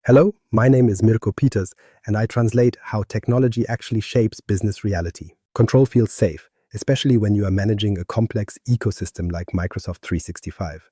Hello, my name is Mirko Peters, and I translate how technology actually shapes business reality. Control feels safe, especially when you are managing a complex ecosystem like Microsoft 365.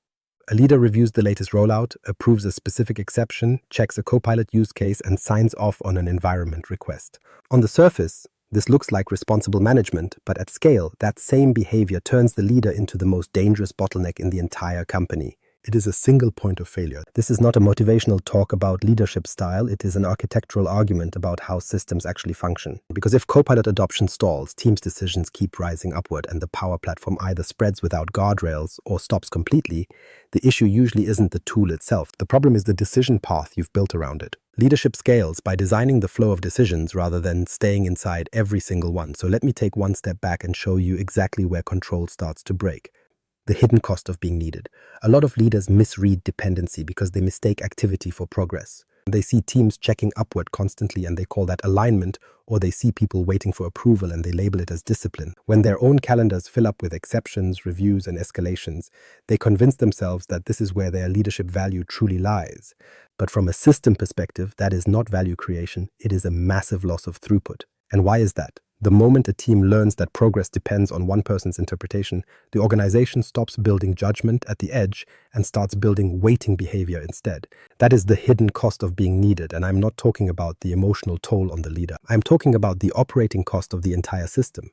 A leader reviews the latest rollout, approves a specific exception, checks a Copilot use case, and signs off on an environment request. On the surface, this looks like responsible management, but at scale, that same behavior turns the leader into the most dangerous bottleneck in the entire company. It is a single point of failure. This is not a motivational talk about leadership style, it is an architectural argument about how systems actually function. Because if Copilot adoption stalls, teams' decisions keep rising upward and the power platform either spreads without guardrails or stops completely, the issue usually isn't the tool itself. The problem is the decision path you've built around it. Leadership scales by designing the flow of decisions rather than staying inside every single one. So let me take one step back and show you exactly where control starts to break. The hidden cost of being needed. A lot of leaders misread dependency because they mistake activity for progress. They see teams checking upward constantly and they call that alignment, or they see people waiting for approval and they label it as discipline. When their own calendars fill up with exceptions, reviews, and escalations, they convince themselves that this is where their leadership value truly lies. But from a system perspective, that is not value creation, it is a massive loss of throughput. And why is that? The moment a team learns that progress depends on one person's interpretation, the organization stops building judgment at the edge and starts building waiting behavior instead. That is the hidden cost of being needed, and I'm not talking about the emotional toll on the leader. I'm talking about the operating cost of the entire system.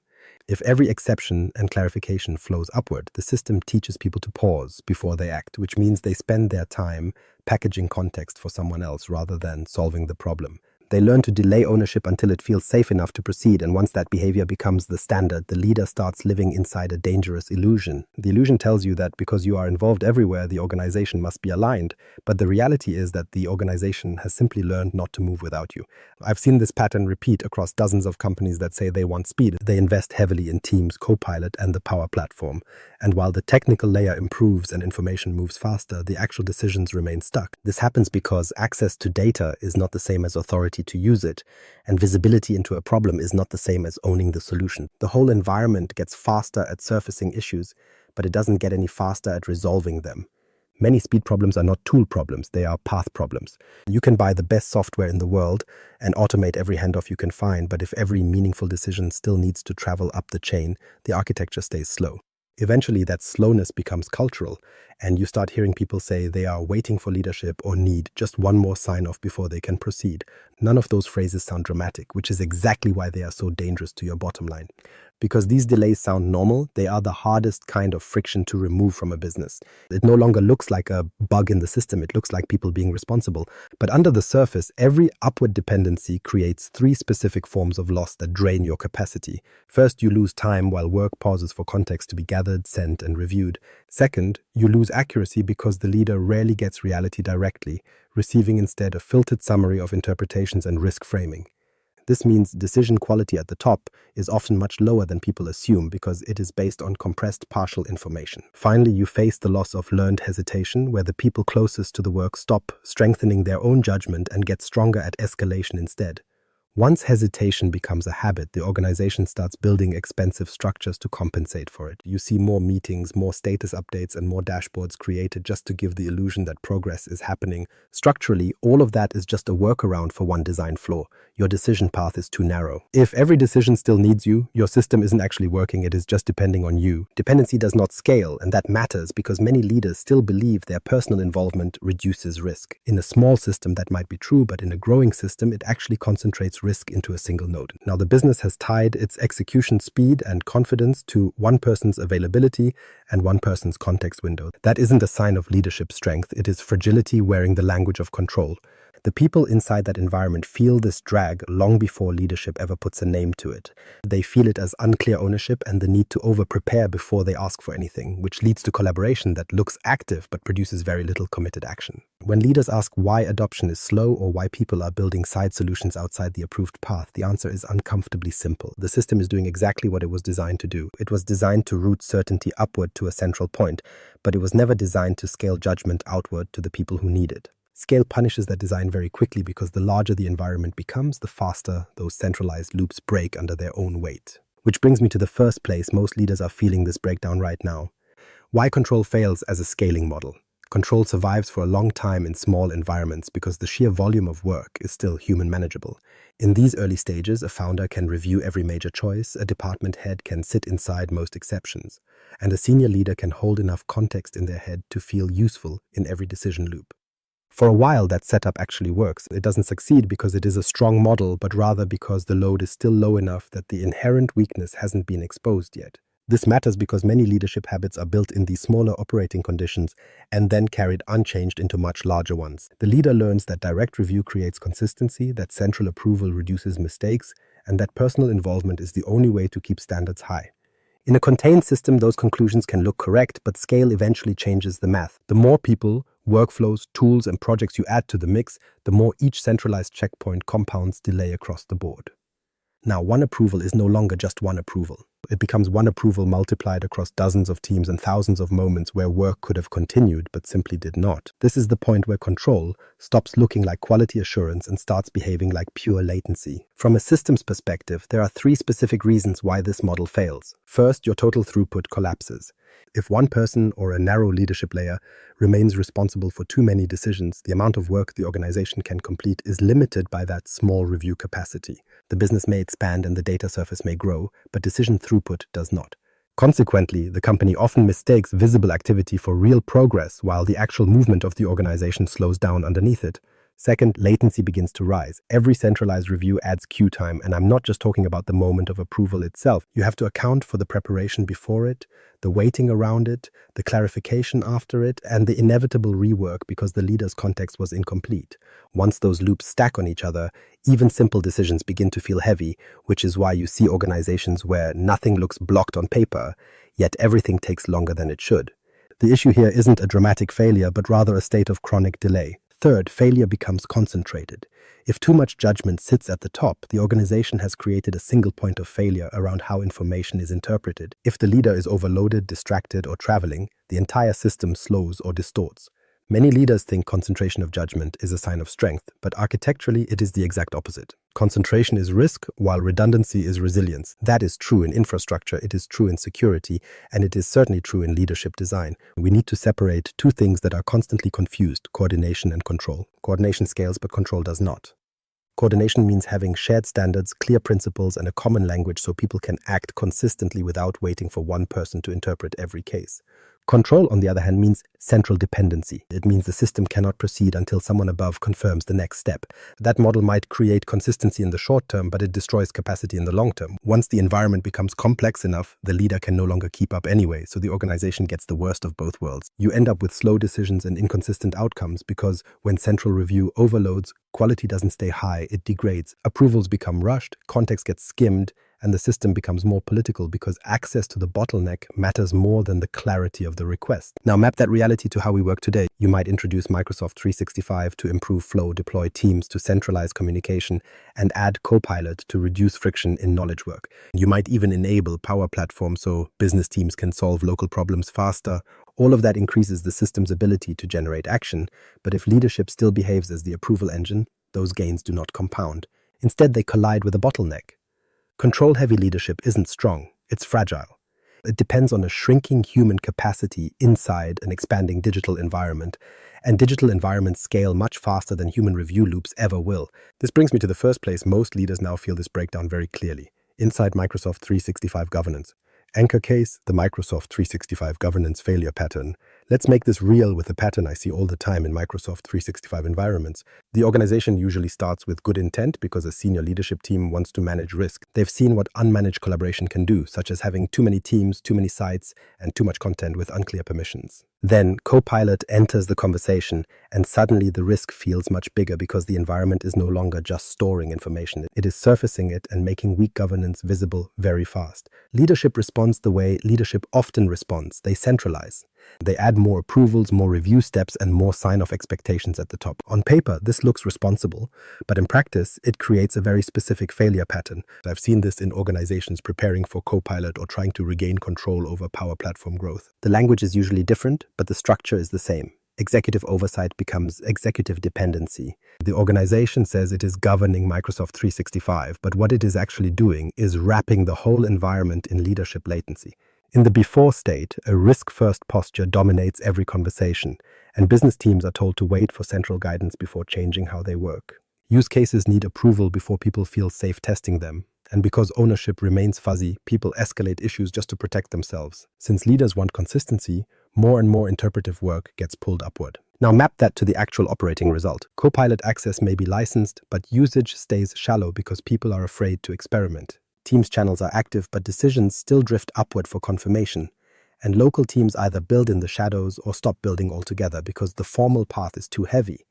If every exception and clarification flows upward, the system teaches people to pause before they act, which means they spend their time packaging context for someone else rather than solving the problem. They learn to delay ownership until it feels safe enough to proceed, and once that behavior becomes the standard, the leader starts living inside a dangerous illusion. The illusion tells you that because you are involved everywhere, the organization must be aligned, but the reality is that the organization has simply learned not to move without you. I've seen this pattern repeat across dozens of companies that say they want speed. They invest heavily in Teams, Copilot, and the Power Platform. And while the technical layer improves and information moves faster, the actual decisions remain stuck. This happens because access to data is not the same as authority to use it, and visibility into a problem is not the same as owning the solution. The whole environment gets faster at surfacing issues, but it doesn't get any faster at resolving them. Many speed problems are not tool problems, they are path problems. You can buy the best software in the world and automate every handoff you can find, but if every meaningful decision still needs to travel up the chain, the architecture stays slow. Eventually, that slowness becomes cultural, and you start hearing people say they are waiting for leadership or need just one more sign-off before they can proceed. None of those phrases sound dramatic, which is exactly why they are so dangerous to your bottom line. Because these delays sound normal, they are the hardest kind of friction to remove from a business. It no longer looks like a bug in the system, it looks like people being responsible. But under the surface, every upward dependency creates three specific forms of loss that drain your capacity. First, you lose time while work pauses for context to be gathered, sent, and reviewed. Second, you lose accuracy because the leader rarely gets reality directly, receiving instead a filtered summary of interpretations and risk framing. This means decision quality at the top is often much lower than people assume because it is based on compressed partial information. Finally, you face the loss of learned hesitation, where the people closest to the work stop strengthening their own judgment and get stronger at escalation instead. Once hesitation becomes a habit, the organization starts building expensive structures to compensate for it. You see more meetings, more status updates, and more dashboards created just to give the illusion that progress is happening. Structurally, all of that is just a workaround for one design flaw. Your decision path is too narrow. If every decision still needs you, your system isn't actually working, it is just depending on you. Dependency does not scale, and that matters because many leaders still believe their personal involvement reduces risk. In a small system, that might be true, but in a growing system, it actually concentrates risk into a single node. Now, the business has tied its execution speed and confidence to one person's availability and one person's context window. That isn't a sign of leadership strength, it is fragility wearing the language of control. The people inside that environment feel this drag long before leadership ever puts a name to it. They feel it as unclear ownership and the need to over-prepare before they ask for anything, which leads to collaboration that looks active but produces very little committed action. When leaders ask why adoption is slow or why people are building side solutions outside the approved path, the answer is uncomfortably simple. The system is doing exactly what it was designed to do. It was designed to route certainty upward to a central point, but it was never designed to scale judgment outward to the people who need it. Scale punishes that design very quickly because the larger the environment becomes, the faster those centralized loops break under their own weight. Which brings me to the first place most leaders are feeling this breakdown right now. Why control fails as a scaling model. Control survives for a long time in small environments because the sheer volume of work is still human manageable. In these early stages, a founder can review every major choice, a department head can sit inside most exceptions, and a senior leader can hold enough context in their head to feel useful in every decision loop. For a while, that setup actually works. It doesn't succeed because it is a strong model, but rather because the load is still low enough that the inherent weakness hasn't been exposed yet. This matters because many leadership habits are built in these smaller operating conditions and then carried unchanged into much larger ones. The leader learns that direct review creates consistency, that central approval reduces mistakes, and that personal involvement is the only way to keep standards high. In a contained system, those conclusions can look correct, but scale eventually changes the math. The more people, workflows, tools, and projects you add to the mix, the more each centralized checkpoint compounds delay across the board. Now, one approval is no longer just one approval. It becomes one approval multiplied across dozens of teams and thousands of moments where work could have continued but simply did not. This is the point where control stops looking like quality assurance and starts behaving like pure latency. From a systems perspective, there are three specific reasons why this model fails. First, your total throughput collapses. If one person or a narrow leadership layer remains responsible for too many decisions, the amount of work the organization can complete is limited by that small review capacity. The business may expand and the data surface may grow, but decision throughput does not. Consequently, the company often mistakes visible activity for real progress while the actual movement of the organization slows down underneath it. Second, latency begins to rise. Every centralized review adds queue time, and I'm not just talking about the moment of approval itself. You have to account for the preparation before it, the waiting around it, the clarification after it, and the inevitable rework because the leader's context was incomplete. Once those loops stack on each other, even simple decisions begin to feel heavy, which is why you see organizations where nothing looks blocked on paper, yet everything takes longer than it should. The issue here isn't a dramatic failure, but rather a state of chronic delay. Third, failure becomes concentrated. If too much judgment sits at the top, the organization has created a single point of failure around how information is interpreted. If the leader is overloaded, distracted, or traveling, the entire system slows or distorts. Many leaders think concentration of judgment is a sign of strength, but architecturally it is the exact opposite. Concentration is risk, while redundancy is resilience. That is true in infrastructure, it is true in security, and it is certainly true in leadership design. We need to separate two things that are constantly confused: coordination and control. Coordination scales, but control does not. Coordination means having shared standards, clear principles, and a common language so people can act consistently without waiting for one person to interpret every case. Control, on the other hand, means central dependency. It means the system cannot proceed until someone above confirms the next step. That model might create consistency in the short term, but it destroys capacity in the long term. Once the environment becomes complex enough, the leader can no longer keep up anyway, so the organization gets the worst of both worlds. You end up with slow decisions and inconsistent outcomes because when central review overloads, quality doesn't stay high, it degrades. Approvals become rushed, context gets skimmed, and the system becomes more political because access to the bottleneck matters more than the clarity of the request. Now map that reality to how we work today. You might introduce Microsoft 365 to improve flow, deploy Teams to centralize communication, and add Copilot to reduce friction in knowledge work. You might even enable Power Platform so business teams can solve local problems faster. All of that increases the system's ability to generate action, but if leadership still behaves as the approval engine, those gains do not compound. Instead, they collide with a bottleneck. Control-heavy leadership isn't strong, it's fragile. It depends on a shrinking human capacity inside an expanding digital environment, and digital environments scale much faster than human review loops ever will. This brings me to the first place most leaders now feel this breakdown very clearly. Inside Microsoft 365 governance. Anchor case, the Microsoft 365 governance failure pattern. Let's make this real with a pattern I see all the time in Microsoft 365 environments. The organization usually starts with good intent because a senior leadership team wants to manage risk. They've seen what unmanaged collaboration can do, such as having too many teams, too many sites, and too much content with unclear permissions. Then Copilot enters the conversation, and suddenly the risk feels much bigger because the environment is no longer just storing information. It is surfacing it and making weak governance visible very fast. Leadership responds the way leadership often responds. They centralize. They add more approvals, more review steps, and more sign-off expectations at the top. On paper, this looks responsible, but in practice, it creates a very specific failure pattern. I've seen this in organizations preparing for Copilot or trying to regain control over Power Platform growth. The language is usually different, but the structure is the same. Executive oversight becomes executive dependency. The organization says it is governing Microsoft 365, but what it is actually doing is wrapping the whole environment in leadership latency. In the before state, a risk-first posture dominates every conversation, and business teams are told to wait for central guidance before changing how they work. Use cases need approval before people feel safe testing them. And because ownership remains fuzzy, people escalate issues just to protect themselves. Since leaders want consistency, more and more interpretive work gets pulled upward. Now map that to the actual operating result. Copilot access may be licensed, but usage stays shallow because people are afraid to experiment. Teams channels are active, but decisions still drift upward for confirmation. And local teams either build in the shadows or stop building altogether because the formal path is too heavy.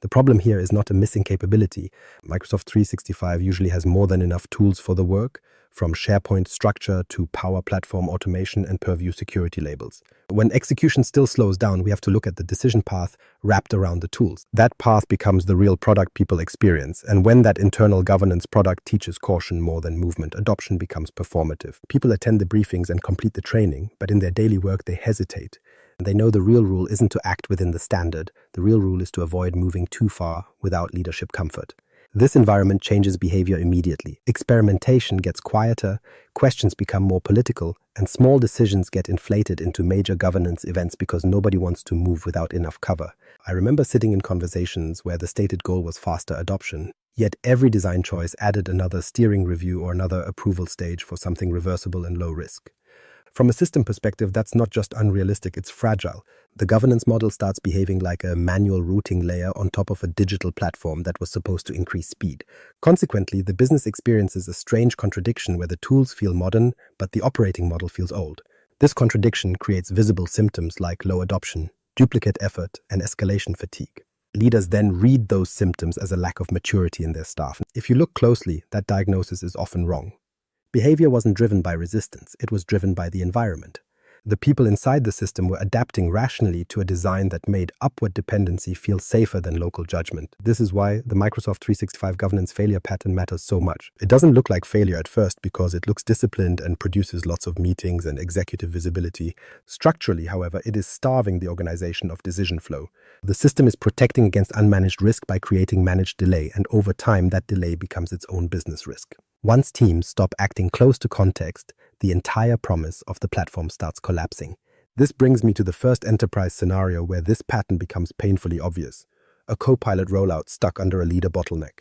The problem here is not a missing capability. Microsoft 365 usually has more than enough tools for the work, from SharePoint structure to Power Platform automation and Purview security labels. When execution still slows down, we have to look at the decision path wrapped around the tools. That path becomes the real product people experience, and when that internal governance product teaches caution more than movement, adoption becomes performative. People attend the briefings and complete the training, but in their daily work they hesitate. They know the real rule isn't to act within the standard. The real rule is to avoid moving too far without leadership comfort. This environment changes behavior immediately. Experimentation gets quieter, questions become more political, and small decisions get inflated into major governance events because nobody wants to move without enough cover. I remember sitting in conversations where the stated goal was faster adoption, yet every design choice added another steering review or another approval stage for something reversible and low risk. From a system perspective, that's not just unrealistic, it's fragile. The governance model starts behaving like a manual routing layer on top of a digital platform that was supposed to increase speed. Consequently, the business experiences a strange contradiction where the tools feel modern, but the operating model feels old. This contradiction creates visible symptoms like low adoption, duplicate effort, and escalation fatigue. Leaders then read those symptoms as a lack of maturity in their staff. If you look closely, that diagnosis is often wrong. Behavior wasn't driven by resistance, it was driven by the environment. The people inside the system were adapting rationally to a design that made upward dependency feel safer than local judgment. This is why the Microsoft 365 governance failure pattern matters so much. It doesn't look like failure at first because it looks disciplined and produces lots of meetings and executive visibility. Structurally, however, it is starving the organization of decision flow. The system is protecting against unmanaged risk by creating managed delay, and over time that delay becomes its own business risk. Once teams stop acting close to context, the entire promise of the platform starts collapsing. This brings me to the first enterprise scenario where this pattern becomes painfully obvious. A Copilot rollout stuck under a leader bottleneck.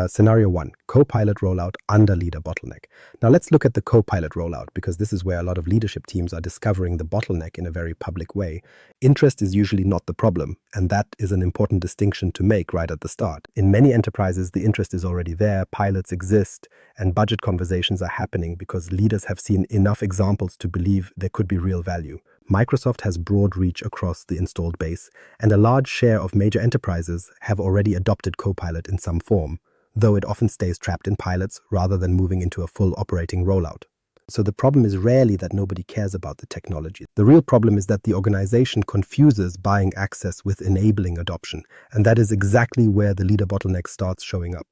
Scenario 1, Copilot rollout under leader bottleneck. Now let's look at the Copilot rollout because this is where a lot of leadership teams are discovering the bottleneck in a very public way. Interest is usually not the problem, and that is an important distinction to make right at the start. In many enterprises, the interest is already there, pilots exist, and budget conversations are happening because leaders have seen enough examples to believe there could be real value. Microsoft has broad reach across the installed base, and a large share of major enterprises have already adopted Copilot in some form, though it often stays trapped in pilots rather than moving into a full operating rollout. So the problem is rarely that nobody cares about the technology. The real problem is that the organization confuses buying access with enabling adoption, and that is exactly where the leader bottleneck starts showing up.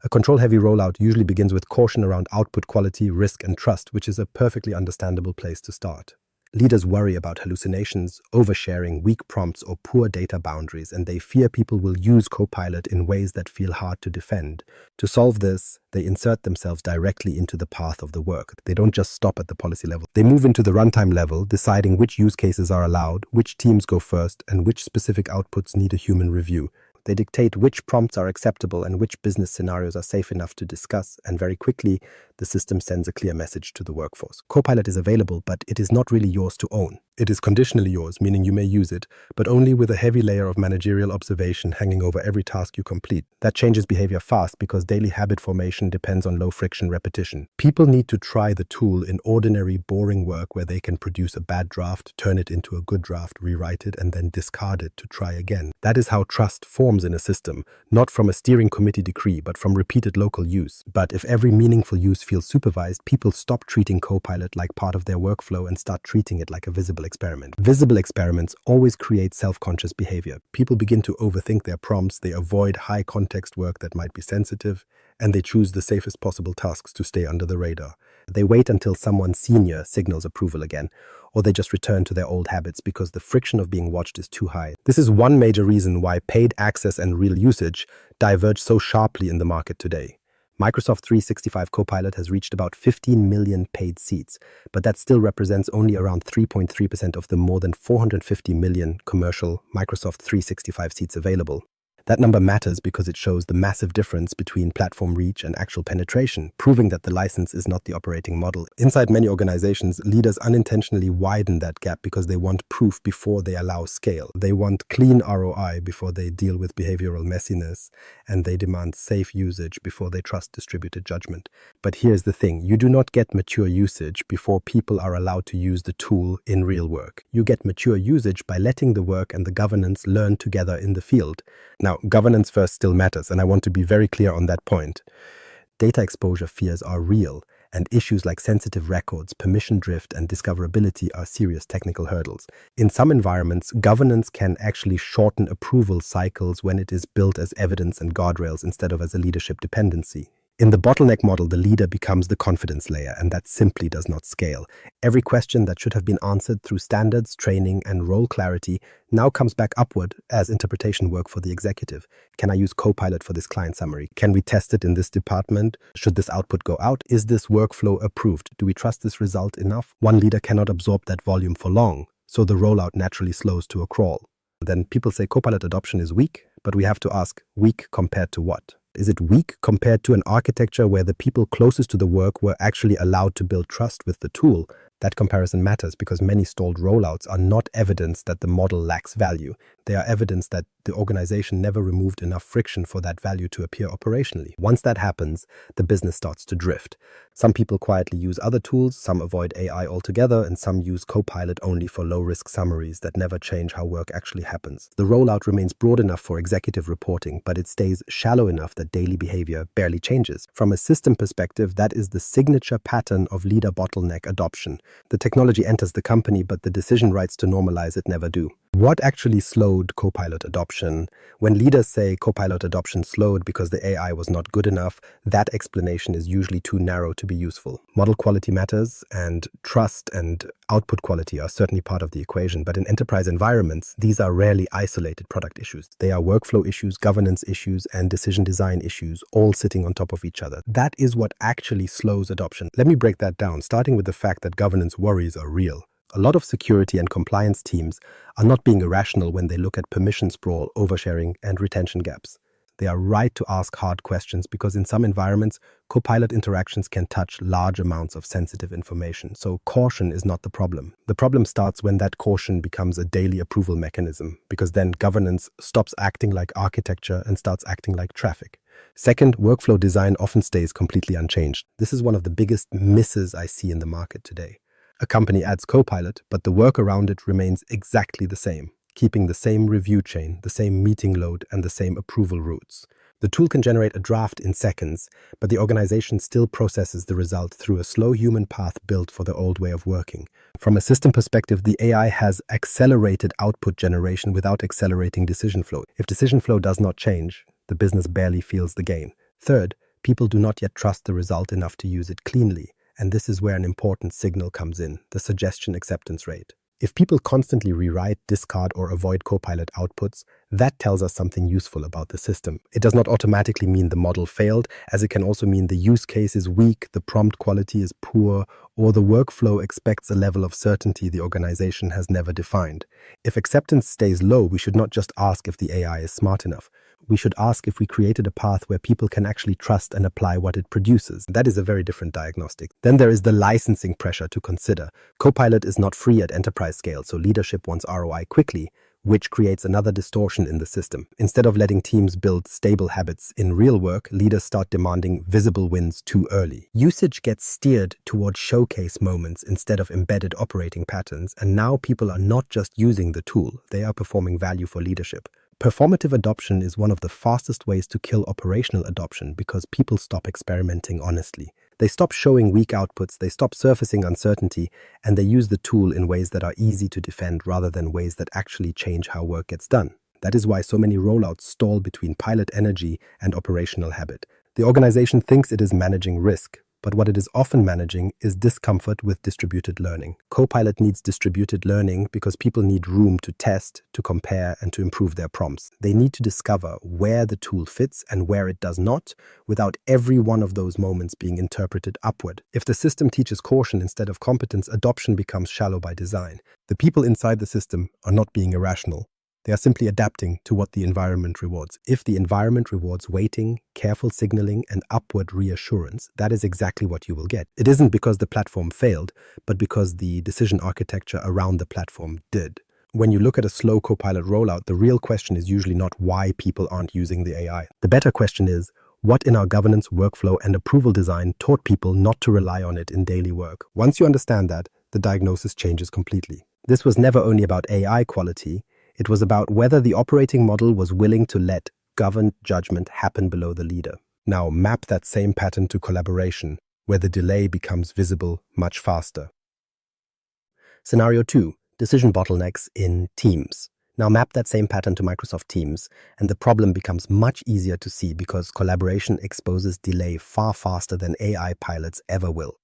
A control-heavy rollout usually begins with caution around output quality, risk, and trust, which is a perfectly understandable place to start. Leaders worry about hallucinations, oversharing, weak prompts, or poor data boundaries, and they fear people will use Copilot in ways that feel hard to defend. To solve this, they insert themselves directly into the path of the work. They don't just stop at the policy level. They move into the runtime level, deciding which use cases are allowed, which teams go first, and which specific outputs need a human review. They dictate which prompts are acceptable and which business scenarios are safe enough to discuss, and very quickly, the system sends a clear message to the workforce. Copilot is available, but it is not really yours to own. It is conditionally yours, meaning you may use it, but only with a heavy layer of managerial observation hanging over every task you complete. That changes behavior fast because daily habit formation depends on low-friction repetition. People need to try the tool in ordinary, boring work where they can produce a bad draft, turn it into a good draft, rewrite it, and then discard it to try again. That is how trust forms in a system, not from a steering committee decree, but from repeated local use. But if every meaningful use feels supervised, people stop treating Copilot like part of their workflow and start treating it like a visible experiment. Visible experiments always create self-conscious behavior. People begin to overthink their prompts, they avoid high-context work that might be sensitive, and they choose the safest possible tasks to stay under the radar. They wait until someone senior signals approval again, or they just return to their old habits because the friction of being watched is too high. This is one major reason why paid access and real usage diverge so sharply in the market today. Microsoft 365 Copilot has reached about 15 million paid seats, but that still represents only around 3.3% of the more than 450 million commercial Microsoft 365 seats available. That number matters because it shows the massive difference between platform reach and actual penetration, proving that the license is not the operating model. Inside many organizations, leaders unintentionally widen that gap because they want proof before they allow scale. They want clean ROI before they deal with behavioral messiness, and they demand safe usage before they trust distributed judgment. But here's the thing, you do not get mature usage before people are allowed to use the tool in real work. You get mature usage by letting the work and the governance learn together in the field. Now, governance first still matters, and I want to be very clear on that point. Data exposure fears are real, and issues like sensitive records, permission drift, and discoverability are serious technical hurdles. In some environments, governance can actually shorten approval cycles when it is built as evidence and guardrails instead of as a leadership dependency. In the bottleneck model, the leader becomes the confidence layer, and that simply does not scale. Every question that should have been answered through standards, training, and role clarity now comes back upward as interpretation work for the executive. Can I use Copilot for this client summary? Can we test it in this department? Should this output go out? Is this workflow approved? Do we trust this result enough? One leader cannot absorb that volume for long, so the rollout naturally slows to a crawl. Then people say Copilot adoption is weak, but we have to ask, weak compared to what? Is it weak compared to an architecture where the people closest to the work were actually allowed to build trust with the tool? That comparison matters because many stalled rollouts are not evidence that the model lacks value. They are evidence that the organization never removed enough friction for that value to appear operationally. Once that happens, the business starts to drift. Some people quietly use other tools, some avoid AI altogether, and some use Copilot only for low-risk summaries that never change how work actually happens. The rollout remains broad enough for executive reporting, but it stays shallow enough that daily behavior barely changes. From a system perspective, that is the signature pattern of leader bottleneck adoption. The technology enters the company, but the decision rights to normalize it never do. What actually slowed Copilot adoption? When leaders say Copilot adoption slowed because the AI was not good enough, that explanation is usually too narrow to be useful. Model quality matters, and trust and output quality are certainly part of the equation, but in enterprise environments, these are rarely isolated product issues. They are workflow issues, governance issues, and decision design issues, all sitting on top of each other. That is what actually slows adoption. Let me break that down, starting with the fact that governance worries are real. A lot of security and compliance teams are not being irrational when they look at permission sprawl, oversharing, and retention gaps. They are right to ask hard questions because in some environments, Copilot interactions can touch large amounts of sensitive information. So caution is not the problem. The problem starts when that caution becomes a daily approval mechanism, because then governance stops acting like architecture and starts acting like traffic. Second, workflow design often stays completely unchanged. This is one of the biggest misses I see in the market today. A company adds Copilot, but the work around it remains exactly the same, keeping the same review chain, the same meeting load, and the same approval routes. The tool can generate a draft in seconds, but the organization still processes the result through a slow human path built for the old way of working. From a system perspective, the AI has accelerated output generation without accelerating decision flow. If decision flow does not change, the business barely feels the gain. Third, people do not yet trust the result enough to use it cleanly. And this is where an important signal comes in, the suggestion acceptance rate. If people constantly rewrite, discard, or avoid Copilot outputs, that tells us something useful about the system. It does not automatically mean the model failed, as it can also mean the use case is weak, the prompt quality is poor, or the workflow expects a level of certainty the organization has never defined. If acceptance stays low, we should not just ask if the AI is smart enough. We should ask if we created a path where people can actually trust and apply what it produces. That is a very different diagnostic. Then there is the licensing pressure to consider. Copilot is not free at enterprise scale, so leadership wants ROI quickly, which creates another distortion in the system. Instead of letting teams build stable habits in real work, leaders start demanding visible wins too early. Usage gets steered toward showcase moments instead of embedded operating patterns, and now people are not just using the tool, they are performing value for leadership. Performative adoption is one of the fastest ways to kill operational adoption because people stop experimenting honestly. They stop showing weak outputs, they stop surfacing uncertainty, and they use the tool in ways that are easy to defend rather than ways that actually change how work gets done. That is why so many rollouts stall between pilot energy and operational habit. The organization thinks it is managing risk, but what it is often managing is discomfort with distributed learning. Copilot needs distributed learning because people need room to test, to compare, and to improve their prompts. They need to discover where the tool fits and where it does not, without every one of those moments being interpreted upward. If the system teaches caution instead of competence, adoption becomes shallow by design. The people inside the system are not being irrational. They are simply adapting to what the environment rewards. If the environment rewards waiting, careful signaling, and upward reassurance, that is exactly what you will get. It isn't because the platform failed, but because the decision architecture around the platform did. When you look at a slow Copilot rollout, the real question is usually not why people aren't using the AI. The better question is, what in our governance, workflow, and approval design taught people not to rely on it in daily work? Once you understand that, the diagnosis changes completely. This was never only about AI quality. It was about whether the operating model was willing to let governed judgment happen below the leader. Now map that same pattern to collaboration, where the delay becomes visible much faster. Scenario 2, decision bottlenecks in Teams. Now map that same pattern to Microsoft Teams, and the problem becomes much easier to see because collaboration exposes delay far faster than AI pilots ever will.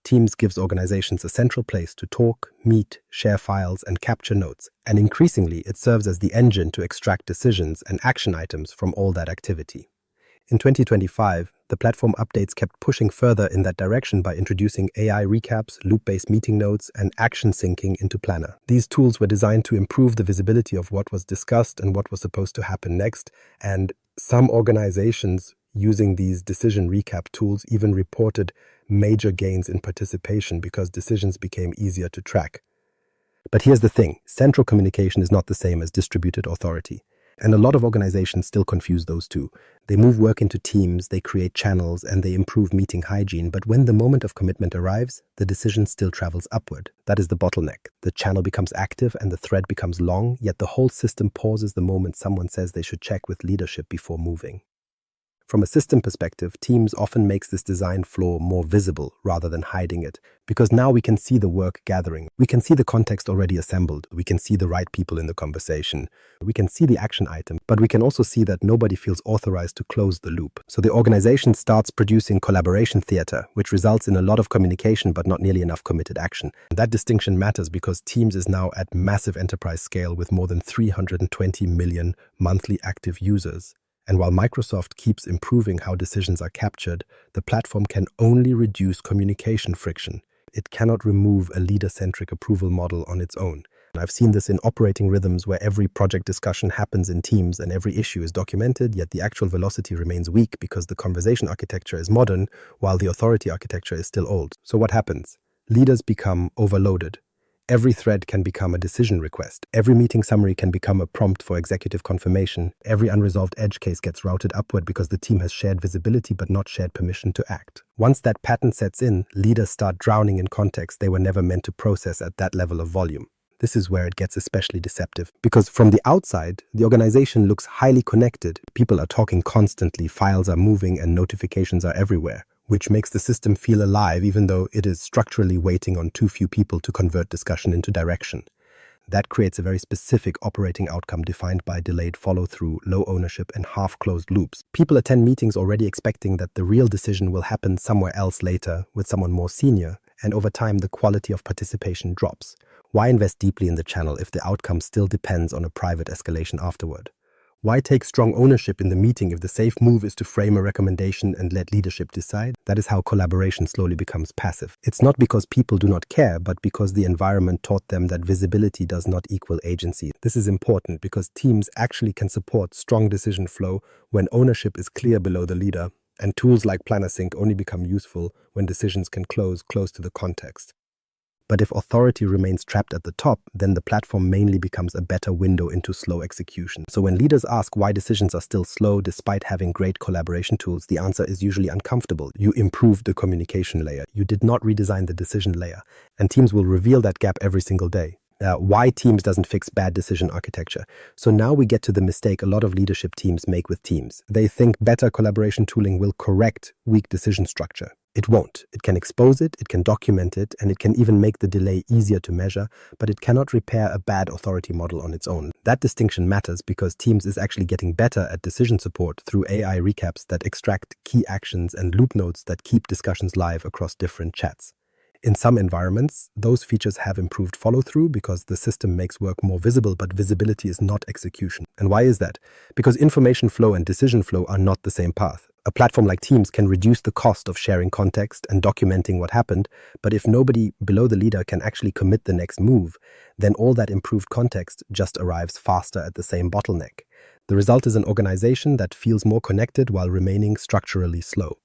Teams gives organizations a central place to talk, meet, share files, and capture notes, and increasingly it serves as the engine to extract decisions and action items from all that activity. In 2025, the platform updates kept pushing further in that direction by introducing AI recaps, loop-based meeting notes, and action syncing into Planner. These tools were designed to improve the visibility of what was discussed and what was supposed to happen next, and some organizations using these decision recap tools even reported major gains in participation because decisions became easier to track. But here's the thing, central communication is not the same as distributed authority. And a lot of organizations still confuse those two. They move work into teams, they create channels, and they improve meeting hygiene. But when the moment of commitment arrives, the decision still travels upward. That is the bottleneck. The channel becomes active and the thread becomes long, yet the whole system pauses the moment someone says they should check with leadership before moving. From a system perspective, Teams often makes this design flaw more visible rather than hiding it, because now we can see the work gathering. We can see the context already assembled. We can see the right people in the conversation. We can see the action item, but we can also see that nobody feels authorized to close the loop. So the organization starts producing collaboration theater, which results in a lot of communication but not nearly enough committed action. That distinction matters because Teams is now at massive enterprise scale with more than 320 million monthly active users. And while Microsoft keeps improving how decisions are captured, the platform can only reduce communication friction. It cannot remove a leader-centric approval model on its own. And I've seen this in operating rhythms where every project discussion happens in Teams and every issue is documented, yet the actual velocity remains weak because the conversation architecture is modern while the authority architecture is still old. So what happens? Leaders become overloaded. Every thread can become a decision request. Every meeting summary can become a prompt for executive confirmation. Every unresolved edge case gets routed upward because the team has shared visibility but not shared permission to act. Once that pattern sets in, leaders start drowning in context they were never meant to process at that level of volume. This is where it gets especially deceptive, because from the outside, the organization looks highly connected. People are talking constantly, files are moving, and notifications are everywhere, which makes the system feel alive even though it is structurally waiting on too few people to convert discussion into direction. That creates a very specific operating outcome defined by delayed follow-through, low ownership, and half-closed loops. People attend meetings already expecting that the real decision will happen somewhere else later with someone more senior, and over time the quality of participation drops. Why invest deeply in the channel if the outcome still depends on a private escalation afterward? Why take strong ownership in the meeting if the safe move is to frame a recommendation and let leadership decide? That is how collaboration slowly becomes passive. It's not because people do not care, but because the environment taught them that visibility does not equal agency. This is important because teams actually can support strong decision flow when ownership is clear below the leader, and tools like Planner Sync only become useful when decisions can close close to the context. But if authority remains trapped at the top, then the platform mainly becomes a better window into slow execution. So when leaders ask why decisions are still slow despite having great collaboration tools, the answer is usually uncomfortable. You improved the communication layer. You did not redesign the decision layer. And teams will reveal that gap every single day. Why Teams doesn't fix bad decision architecture. So now we get to the mistake a lot of leadership teams make with Teams. They think better collaboration tooling will correct weak decision structure. It won't. It can expose it, it can document it, and it can even make the delay easier to measure, but it cannot repair a bad authority model on its own. That distinction matters because Teams is actually getting better at decision support through AI recaps that extract key actions and loop notes that keep discussions live across different chats. In some environments, those features have improved follow-through because the system makes work more visible, but visibility is not execution. And why is that? Because information flow and decision flow are not the same path. A platform like Teams can reduce the cost of sharing context and documenting what happened, but if nobody below the leader can actually commit the next move, then all that improved context just arrives faster at the same bottleneck. The result is an organization that feels more connected while remaining structurally slow.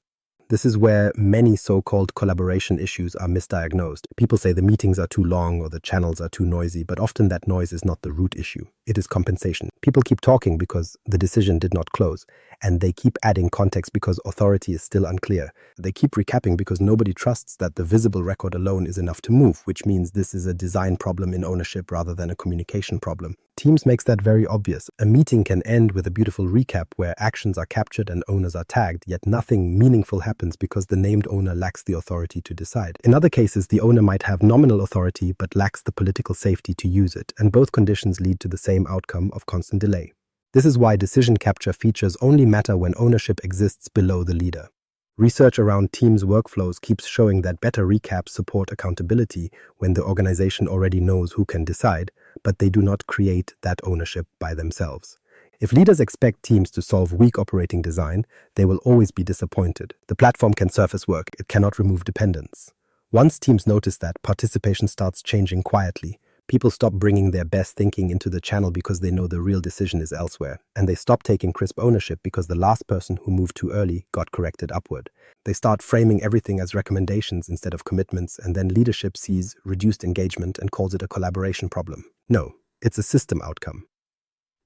This is where many so-called collaboration issues are misdiagnosed. People say the meetings are too long or the channels are too noisy, but often that noise is not the root issue. It is compensation. People keep talking because the decision did not close, and they keep adding context because authority is still unclear. They keep recapping because nobody trusts that the visible record alone is enough to move, which means this is a design problem in ownership rather than a communication problem. Teams makes that very obvious. A meeting can end with a beautiful recap where actions are captured and owners are tagged, yet nothing meaningful happens because the named owner lacks the authority to decide. In other cases, the owner might have nominal authority but lacks the political safety to use it, and both conditions lead to the same outcome of constant delay. This is why decision capture features only matter when ownership exists below the leader. Research around Teams workflows keeps showing that better recaps support accountability when the organization already knows who can decide, but they do not create that ownership by themselves. If leaders expect teams to solve weak operating design, they will always be disappointed. The platform can surface work, it cannot remove dependence. Once teams notice that, participation starts changing quietly. People stop bringing their best thinking into the channel because they know the real decision is elsewhere, and they stop taking crisp ownership because the last person who moved too early got corrected upward. They start framing everything as recommendations instead of commitments, and then leadership sees reduced engagement and calls it a collaboration problem. No, it's a system outcome.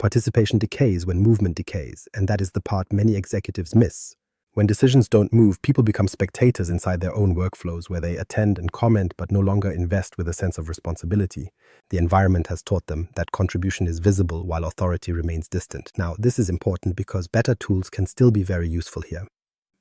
Participation decays when movement decays, and that is the part many executives miss. When decisions don't move, people become spectators inside their own workflows where they attend and comment but no longer invest with a sense of responsibility. The environment has taught them that contribution is visible while authority remains distant. Now, this is important because better tools can still be very useful here.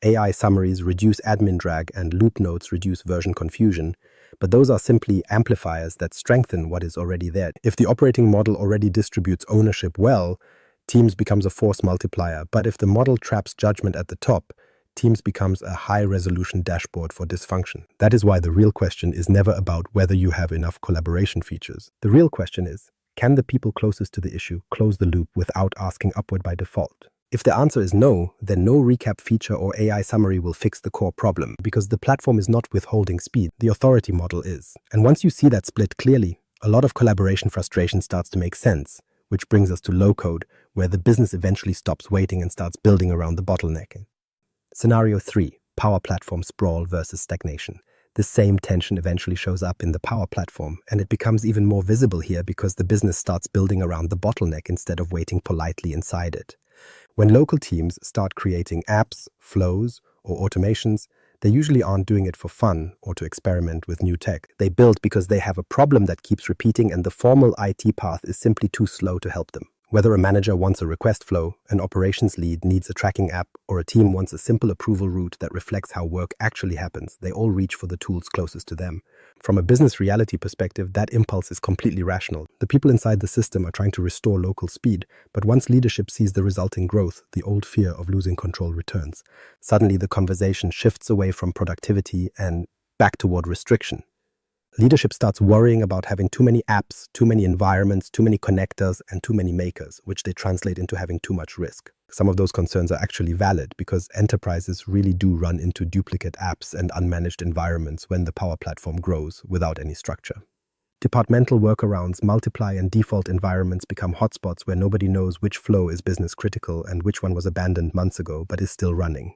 AI summaries reduce admin drag and loop notes reduce version confusion, but those are simply amplifiers that strengthen what is already there. If the operating model already distributes ownership well, Teams becomes a force multiplier, but if the model traps judgment at the top, Teams becomes a high-resolution dashboard for dysfunction. That is why the real question is never about whether you have enough collaboration features. The real question is, can the people closest to the issue close the loop without asking upward by default? If the answer is no, then no recap feature or AI summary will fix the core problem, because the platform is not withholding speed, the authority model is. And once you see that split clearly, a lot of collaboration frustration starts to make sense, which brings us to low code, where the business eventually stops waiting and starts building around the bottleneck. Scenario 3, Power Platform sprawl versus stagnation. The same tension eventually shows up in the Power Platform, and it becomes even more visible here because the business starts building around the bottleneck instead of waiting politely inside it. When local teams start creating apps, flows, or automations, they usually aren't doing it for fun or to experiment with new tech. They build because they have a problem that keeps repeating and the formal IT path is simply too slow to help them. Whether a manager wants a request flow, an operations lead needs a tracking app, or a team wants a simple approval route that reflects how work actually happens, they all reach for the tools closest to them. From a business reality perspective, that impulse is completely rational. The people inside the system are trying to restore local speed, but once leadership sees the resulting growth, the old fear of losing control returns. Suddenly, the conversation shifts away from productivity and back toward restriction. Leadership starts worrying about having too many apps, too many environments, too many connectors, and too many makers, which they translate into having too much risk. Some of those concerns are actually valid because enterprises really do run into duplicate apps and unmanaged environments when the Power Platform grows without any structure. Departmental workarounds multiply and default environments become hotspots where nobody knows which flow is business critical and which one was abandoned months ago but is still running.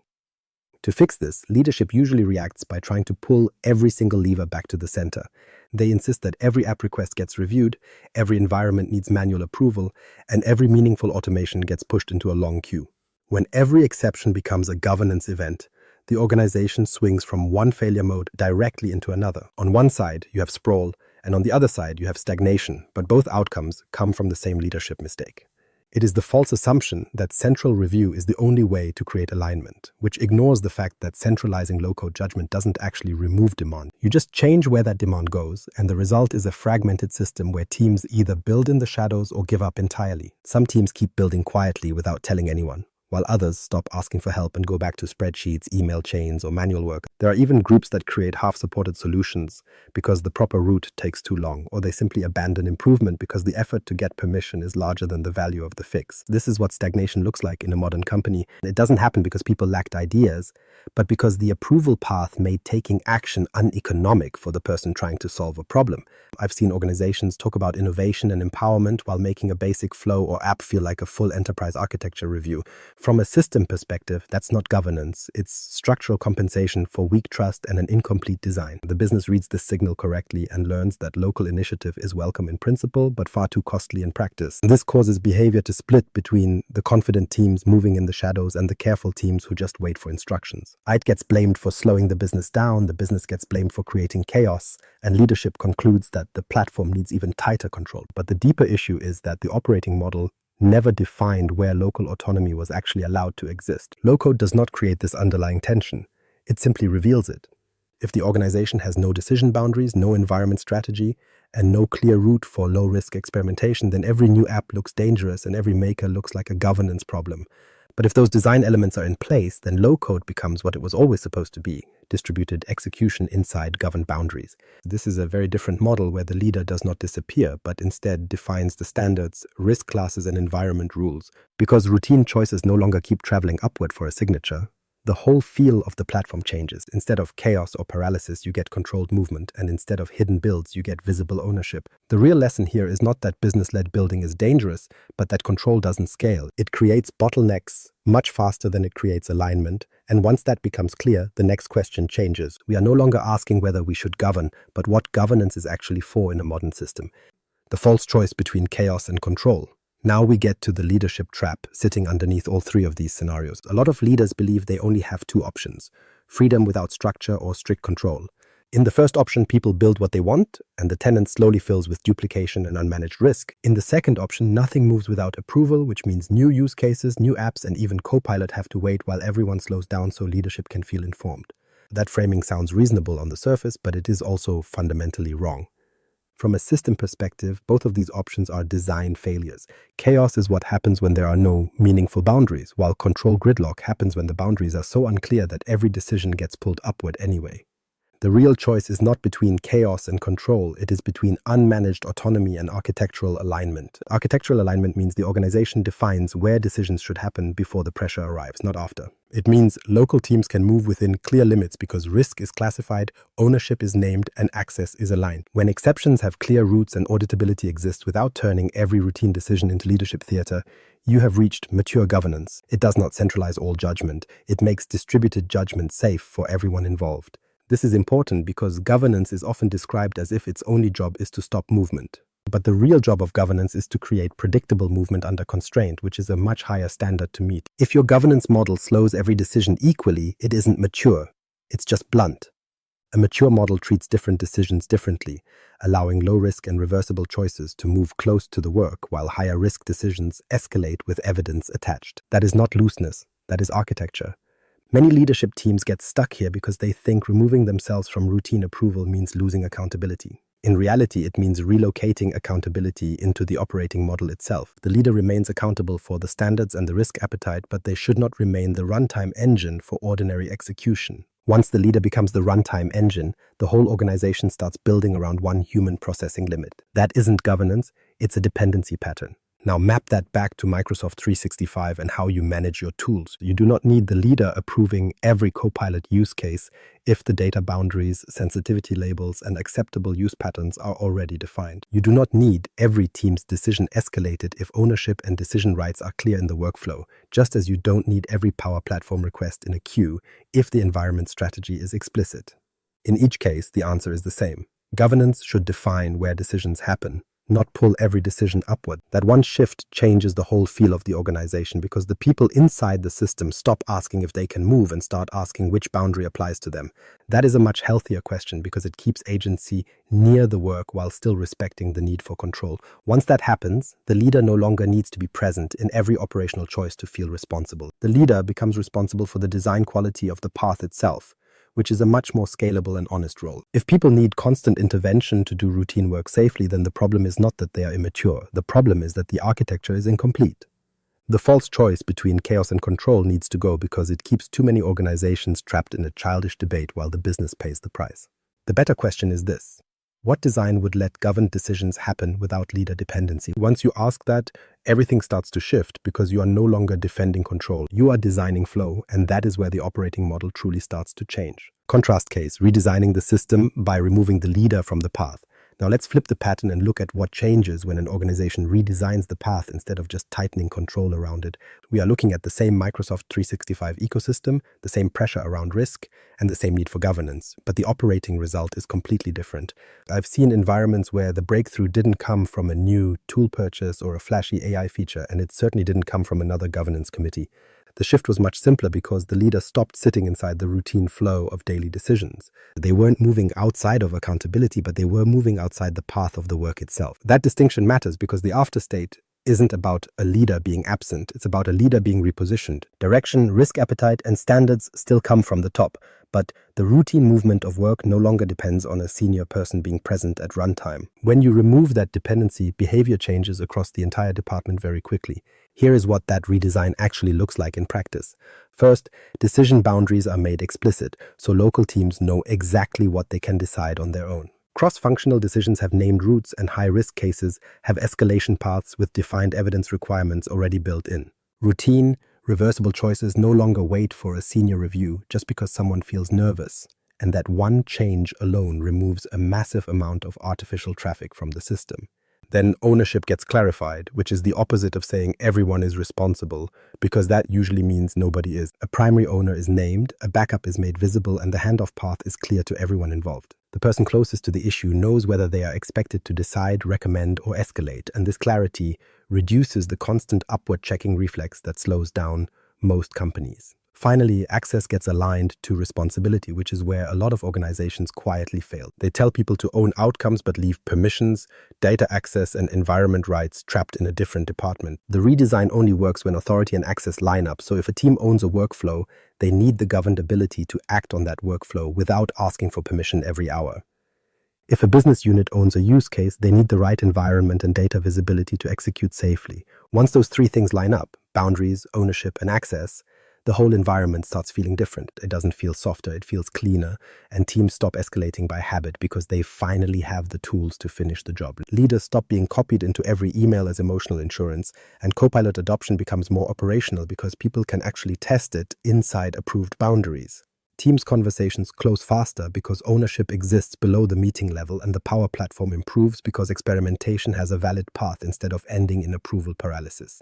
To fix this, leadership usually reacts by trying to pull every single lever back to the center. They insist that every app request gets reviewed, every environment needs manual approval, and every meaningful automation gets pushed into a long queue. When every exception becomes a governance event, the organization swings from one failure mode directly into another. On one side, you have sprawl, and on the other side, you have stagnation, but both outcomes come from the same leadership mistake. It is the false assumption that central review is the only way to create alignment, which ignores the fact that centralizing low-code judgment doesn't actually remove demand. You just change where that demand goes, and the result is a fragmented system where teams either build in the shadows or give up entirely. Some teams keep building quietly without telling anyone, while others stop asking for help and go back to spreadsheets, email chains, or manual work. There are even groups that create half-supported solutions because the proper route takes too long, or they simply abandon improvement because the effort to get permission is larger than the value of the fix. This is what stagnation looks like in a modern company. It doesn't happen because people lacked ideas, but because the approval path made taking action uneconomic for the person trying to solve a problem. I've seen organizations talk about innovation and empowerment while making a basic flow or app feel like a full enterprise architecture review. From a system perspective, that's not governance. It's structural compensation for weak trust and an incomplete design. The business reads this signal correctly and learns that local initiative is welcome in principle, but far too costly in practice. This causes behavior to split between the confident teams moving in the shadows and the careful teams who just wait for instructions. IT gets blamed for slowing the business down, the business gets blamed for creating chaos, and leadership concludes that the platform needs even tighter control. But the deeper issue is that the operating model never defined where local autonomy was actually allowed to exist. Low-code does not create this underlying tension. It simply reveals it. If the organization has no decision boundaries, no environment strategy, and no clear route for low-risk experimentation, then every new app looks dangerous and every maker looks like a governance problem. But if those design elements are in place, then low-code becomes what it was always supposed to be: distributed execution inside governed boundaries. This is a very different model where the leader does not disappear, but instead defines the standards, risk classes, and environment rules. Because routine choices no longer keep traveling upward for a signature, the whole feel of the platform changes. Instead of chaos or paralysis, you get controlled movement, and instead of hidden builds, you get visible ownership. The real lesson here is not that business-led building is dangerous, but that control doesn't scale. It creates bottlenecks much faster than it creates alignment, and once that becomes clear, the next question changes. We are no longer asking whether we should govern, but what governance is actually for in a modern system. The false choice between chaos and control. Now we get to the leadership trap sitting underneath all three of these scenarios. A lot of leaders believe they only have two options: freedom without structure or strict control. In the first option, people build what they want, and the tenant slowly fills with duplication and unmanaged risk. In the second option, nothing moves without approval, which means new use cases, new apps, and even Copilot have to wait while everyone slows down so leadership can feel informed. That framing sounds reasonable on the surface, but it is also fundamentally wrong. From a system perspective, both of these options are design failures. Chaos is what happens when there are no meaningful boundaries, while control gridlock happens when the boundaries are so unclear that every decision gets pulled upward anyway. The real choice is not between chaos and control, it is between unmanaged autonomy and architectural alignment. Architectural alignment means the organization defines where decisions should happen before the pressure arrives, not after. It means local teams can move within clear limits because risk is classified, ownership is named, and access is aligned. When exceptions have clear routes and auditability exists without turning every routine decision into leadership theater, you have reached mature governance. It does not centralize all judgment. It makes distributed judgment safe for everyone involved. This is important because governance is often described as if its only job is to stop movement. But the real job of governance is to create predictable movement under constraint, which is a much higher standard to meet. If your governance model slows every decision equally, it isn't mature. It's just blunt. A mature model treats different decisions differently, allowing low-risk and reversible choices to move close to the work, while higher-risk decisions escalate with evidence attached. That is not looseness. That is architecture. Many leadership teams get stuck here because they think removing themselves from routine approval means losing accountability. In reality, it means relocating accountability into the operating model itself. The leader remains accountable for the standards and the risk appetite, but they should not remain the runtime engine for ordinary execution. Once the leader becomes the runtime engine, the whole organization starts building around one human processing limit. That isn't governance, it's a dependency pattern. Now map that back to Microsoft 365 and how you manage your tools. You do not need the leader approving every Copilot use case if the data boundaries, sensitivity labels, and acceptable use patterns are already defined. You do not need every team's decision escalated if ownership and decision rights are clear in the workflow, just as you don't need every Power Platform request in a queue if the environment strategy is explicit. In each case, the answer is the same. Governance should define where decisions happen, not pull every decision upward. That one shift changes the whole feel of the organization because the people inside the system stop asking if they can move and start asking which boundary applies to them. That is a much healthier question because it keeps agency near the work while still respecting the need for control. Once that happens, the leader no longer needs to be present in every operational choice to feel responsible. The leader becomes responsible for the design quality of the path itself, which is a much more scalable and honest role. If people need constant intervention to do routine work safely, then the problem is not that they are immature. The problem is that the architecture is incomplete. The false choice between chaos and control needs to go because it keeps too many organizations trapped in a childish debate while the business pays the price. The better question is this: what design would let governed decisions happen without leader dependency? Once you ask that, everything starts to shift because you are no longer defending control. You are designing flow, and that is where the operating model truly starts to change. Contrast case, redesigning the system by removing the leader from the path. Now let's flip the pattern and look at what changes when an organization redesigns the path instead of just tightening control around it. We are looking at the same Microsoft 365 ecosystem, the same pressure around risk, and the same need for governance, but the operating result is completely different. I've seen environments where the breakthrough didn't come from a new tool purchase or a flashy AI feature, and it certainly didn't come from another governance committee. The shift was much simpler because the leader stopped sitting inside the routine flow of daily decisions. They weren't moving outside of accountability, but they were moving outside the path of the work itself. That distinction matters because the afterstate isn't about a leader being absent. It's about a leader being repositioned. Direction, risk appetite, and standards still come from the top, but the routine movement of work no longer depends on a senior person being present at runtime. When you remove that dependency, behavior changes across the entire department very quickly. Here is what that redesign actually looks like in practice. First, decision boundaries are made explicit, so local teams know exactly what they can decide on their own. Cross-functional decisions have named routes, and high-risk cases have escalation paths with defined evidence requirements already built in. Routine, reversible choices no longer wait for a senior review just because someone feels nervous, and that one change alone removes a massive amount of artificial traffic from the system. Then ownership gets clarified, which is the opposite of saying everyone is responsible, because that usually means nobody is. A primary owner is named, a backup is made visible, and the handoff path is clear to everyone involved. The person closest to the issue knows whether they are expected to decide, recommend, or escalate, and this clarity reduces the constant upward checking reflex that slows down most companies. Finally, access gets aligned to responsibility, which is where a lot of organizations quietly fail. They tell people to own outcomes but leave permissions, data access, and environment rights trapped in a different department. The redesign only works when authority and access line up, so if a team owns a workflow, they need the governed ability to act on that workflow without asking for permission every hour. If a business unit owns a use case, they need the right environment and data visibility to execute safely. Once those three things line up, boundaries, ownership, and access, the whole environment starts feeling different. It doesn't feel softer, it feels cleaner, and teams stop escalating by habit because they finally have the tools to finish the job. Leaders stop being copied into every email as emotional insurance, and Copilot adoption becomes more operational because people can actually test it inside approved boundaries. Teams' conversations close faster because ownership exists below the meeting level, and the power platform improves because experimentation has a valid path instead of ending in approval paralysis.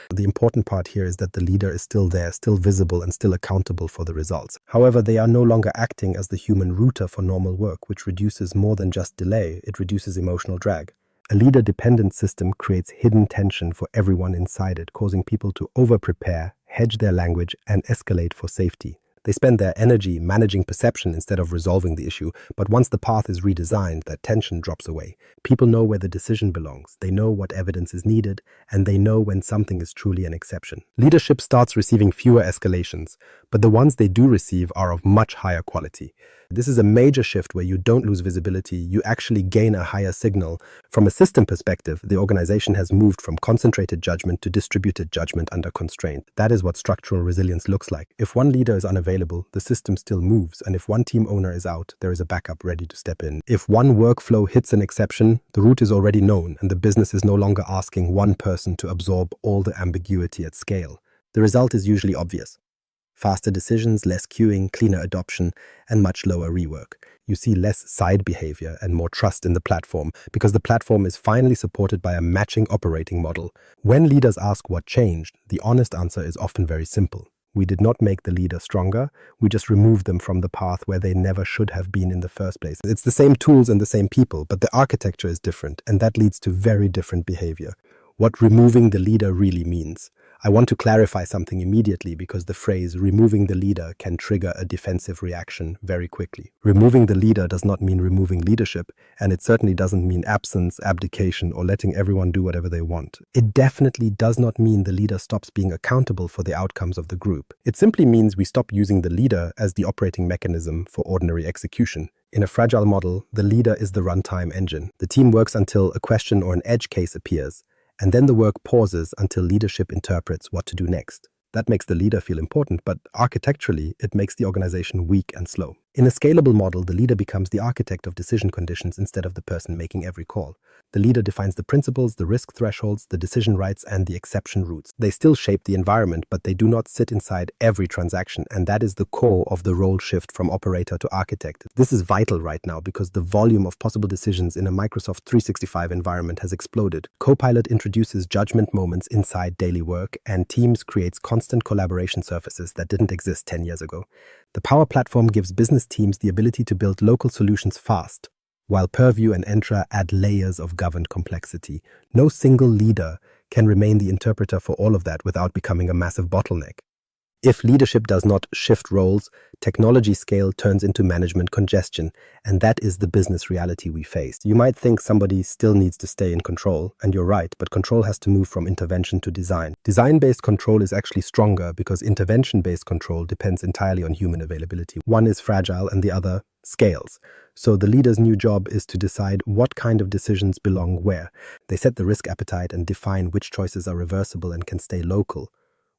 The important part here is that the leader is still there, still visible, and still accountable for the results. However, they are no longer acting as the human router for normal work, which reduces more than just delay, it reduces emotional drag. A leader-dependent system creates hidden tension for everyone inside it, causing people to over-prepare, hedge their language, and escalate for safety. They spend their energy managing perception instead of resolving the issue, but once the path is redesigned, that tension drops away. People know where the decision belongs, they know what evidence is needed, and they know when something is truly an exception. Leadership starts receiving fewer escalations, but the ones they do receive are of much higher quality. This is a major shift where you don't lose visibility, you actually gain a higher signal. From a system perspective, the organization has moved from concentrated judgment to distributed judgment under constraint. That is what structural resilience looks like. If one leader is unavailable, the system still moves, and if one team owner is out, there is a backup ready to step in. If one workflow hits an exception, the route is already known, and the business is no longer asking one person to absorb all the ambiguity at scale. The result is usually obvious. Faster decisions, less queuing, cleaner adoption, and much lower rework. You see less side behavior and more trust in the platform because the platform is finally supported by a matching operating model. When leaders ask what changed, the honest answer is often very simple. We did not make the leader stronger, we just removed them from the path where they never should have been in the first place. It's the same tools and the same people, but the architecture is different, and that leads to very different behavior. What removing the leader really means. I want to clarify something immediately because the phrase removing the leader can trigger a defensive reaction very quickly. Removing the leader does not mean removing leadership, and it certainly doesn't mean absence, abdication, or letting everyone do whatever they want. It definitely does not mean the leader stops being accountable for the outcomes of the group. It simply means we stop using the leader as the operating mechanism for ordinary execution. In a fragile model, the leader is the runtime engine. The team works until a question or an edge case appears, and then the work pauses until leadership interprets what to do next. That makes the leader feel important, but architecturally, it makes the organization weak and slow. In a scalable model, the leader becomes the architect of decision conditions instead of the person making every call. The leader defines the principles, the risk thresholds, the decision rights, and the exception routes. They still shape the environment, but they do not sit inside every transaction, and that is the core of the role shift from operator to architect. This is vital right now because the volume of possible decisions in a Microsoft 365 environment has exploded. Copilot introduces judgment moments inside daily work, and Teams creates constant collaboration surfaces that didn't exist 10 years ago. The Power Platform gives business teams the ability to build local solutions fast, while Purview and Entra add layers of governed complexity. No single leader can remain the interpreter for all of that without becoming a massive bottleneck. If leadership does not shift roles, technology scale turns into management congestion, and that is the business reality we face. You might think somebody still needs to stay in control, and you're right, but control has to move from intervention to design. Design-based control is actually stronger because intervention-based control depends entirely on human availability. One is fragile and the other scales. So the leader's new job is to decide what kind of decisions belong where. They set the risk appetite and define which choices are reversible and can stay local,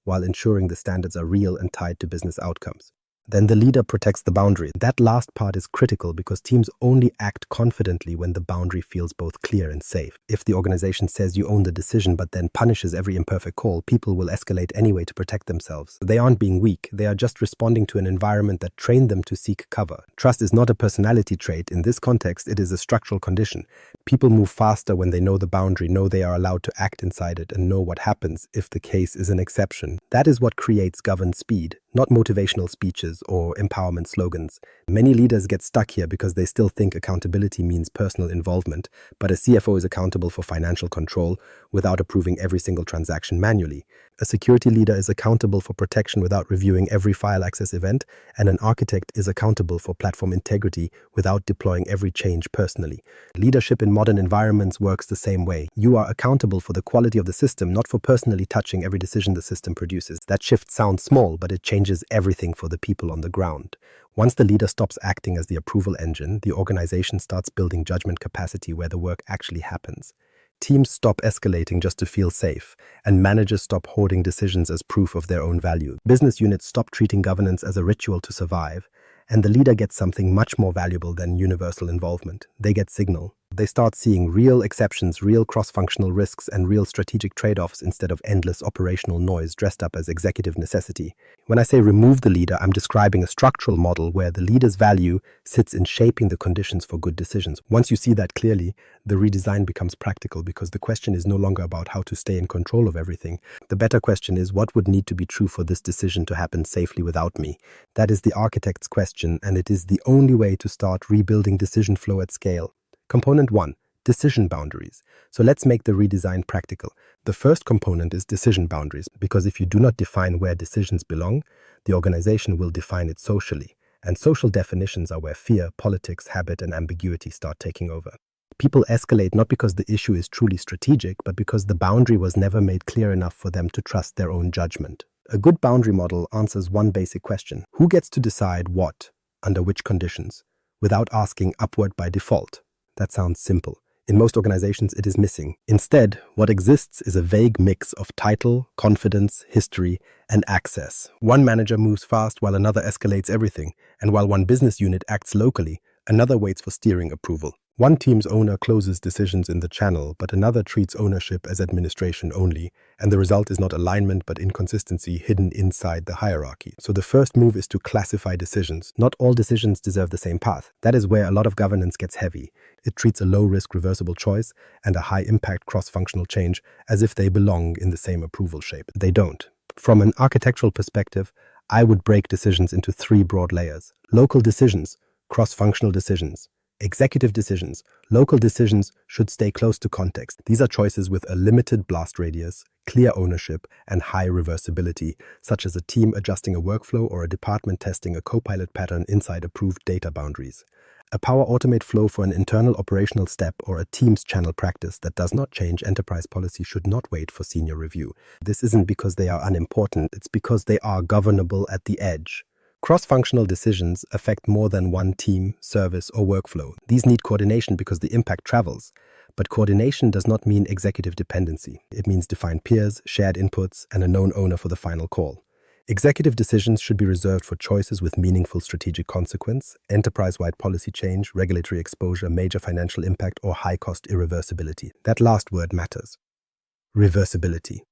while ensuring the standards are real and tied to business outcomes. Then the leader protects the boundary. That last part is critical because teams only act confidently when the boundary feels both clear and safe. If the organization says you own the decision but then punishes every imperfect call, people will escalate anyway to protect themselves. They aren't being weak, they are just responding to an environment that trained them to seek cover. Trust is not a personality trait. In this context, it is a structural condition. People move faster when they know the boundary, know they are allowed to act inside it, and know what happens if the case is an exception. That is what creates governed speed, not motivational speeches or empowerment slogans. Many leaders get stuck here because they still think accountability means personal involvement, but a CFO is accountable for financial control without approving every single transaction manually. A security leader is accountable for protection without reviewing every file access event, and an architect is accountable for platform integrity without deploying every change personally. Leadership in modern environments works the same way. You are accountable for the quality of the system, not for personally touching every decision the system produces. That shift sounds small, but it changes everything for the people on the ground. Once the leader stops acting as the approval engine, the organization starts building judgment capacity where the work actually happens. Teams stop escalating just to feel safe, and managers stop hoarding decisions as proof of their own value. Business units stop treating governance as a ritual to survive, and the leader gets something much more valuable than universal involvement. They get signal. They start seeing real exceptions, real cross-functional risks, and real strategic trade-offs instead of endless operational noise dressed up as executive necessity. When I say remove the leader, I'm describing a structural model where the leader's value sits in shaping the conditions for good decisions. Once you see that clearly, the redesign becomes practical because the question is no longer about how to stay in control of everything. The better question is, what would need to be true for this decision to happen safely without me? That is the architect's question, and it is the only way to start rebuilding decision flow at scale. Component 1. Decision boundaries. So let's make the redesign practical. The first component is decision boundaries, because if you do not define where decisions belong, the organization will define it socially. And social definitions are where fear, politics, habit, and ambiguity start taking over. People escalate not because the issue is truly strategic, but because the boundary was never made clear enough for them to trust their own judgment. A good boundary model answers one basic question: who gets to decide what, under which conditions, without asking upward by default? That sounds simple. In most organizations, it is missing. Instead, what exists is a vague mix of title, confidence, history, and access. One manager moves fast while another escalates everything, and while one business unit acts locally, another waits for steering approval. One team's owner closes decisions in the channel, but another treats ownership as administration only, and the result is not alignment but inconsistency hidden inside the hierarchy. So the first move is to classify decisions. Not all decisions deserve the same path. That is where a lot of governance gets heavy. It treats a low-risk reversible choice and a high-impact cross-functional change as if they belong in the same approval shape. They don't. From an architectural perspective, I would break decisions into three broad layers. Local decisions, cross-functional decisions, executive decisions. Local decisions should stay close to context. These are choices with a limited blast radius, clear ownership, and high reversibility, such as a team adjusting a workflow or a department testing a Copilot pattern inside approved data boundaries. A Power Automate flow for an internal operational step or a Teams channel practice that does not change enterprise policy should not wait for senior review. This isn't because they are unimportant, it's because they are governable at the edge. Cross-functional decisions affect more than one team, service, or workflow. These need coordination because the impact travels. But coordination does not mean executive dependency. It means defined peers, shared inputs, and a known owner for the final call. Executive decisions should be reserved for choices with meaningful strategic consequence, enterprise-wide policy change, regulatory exposure, major financial impact, or high-cost irreversibility. That last word matters. Reversibility.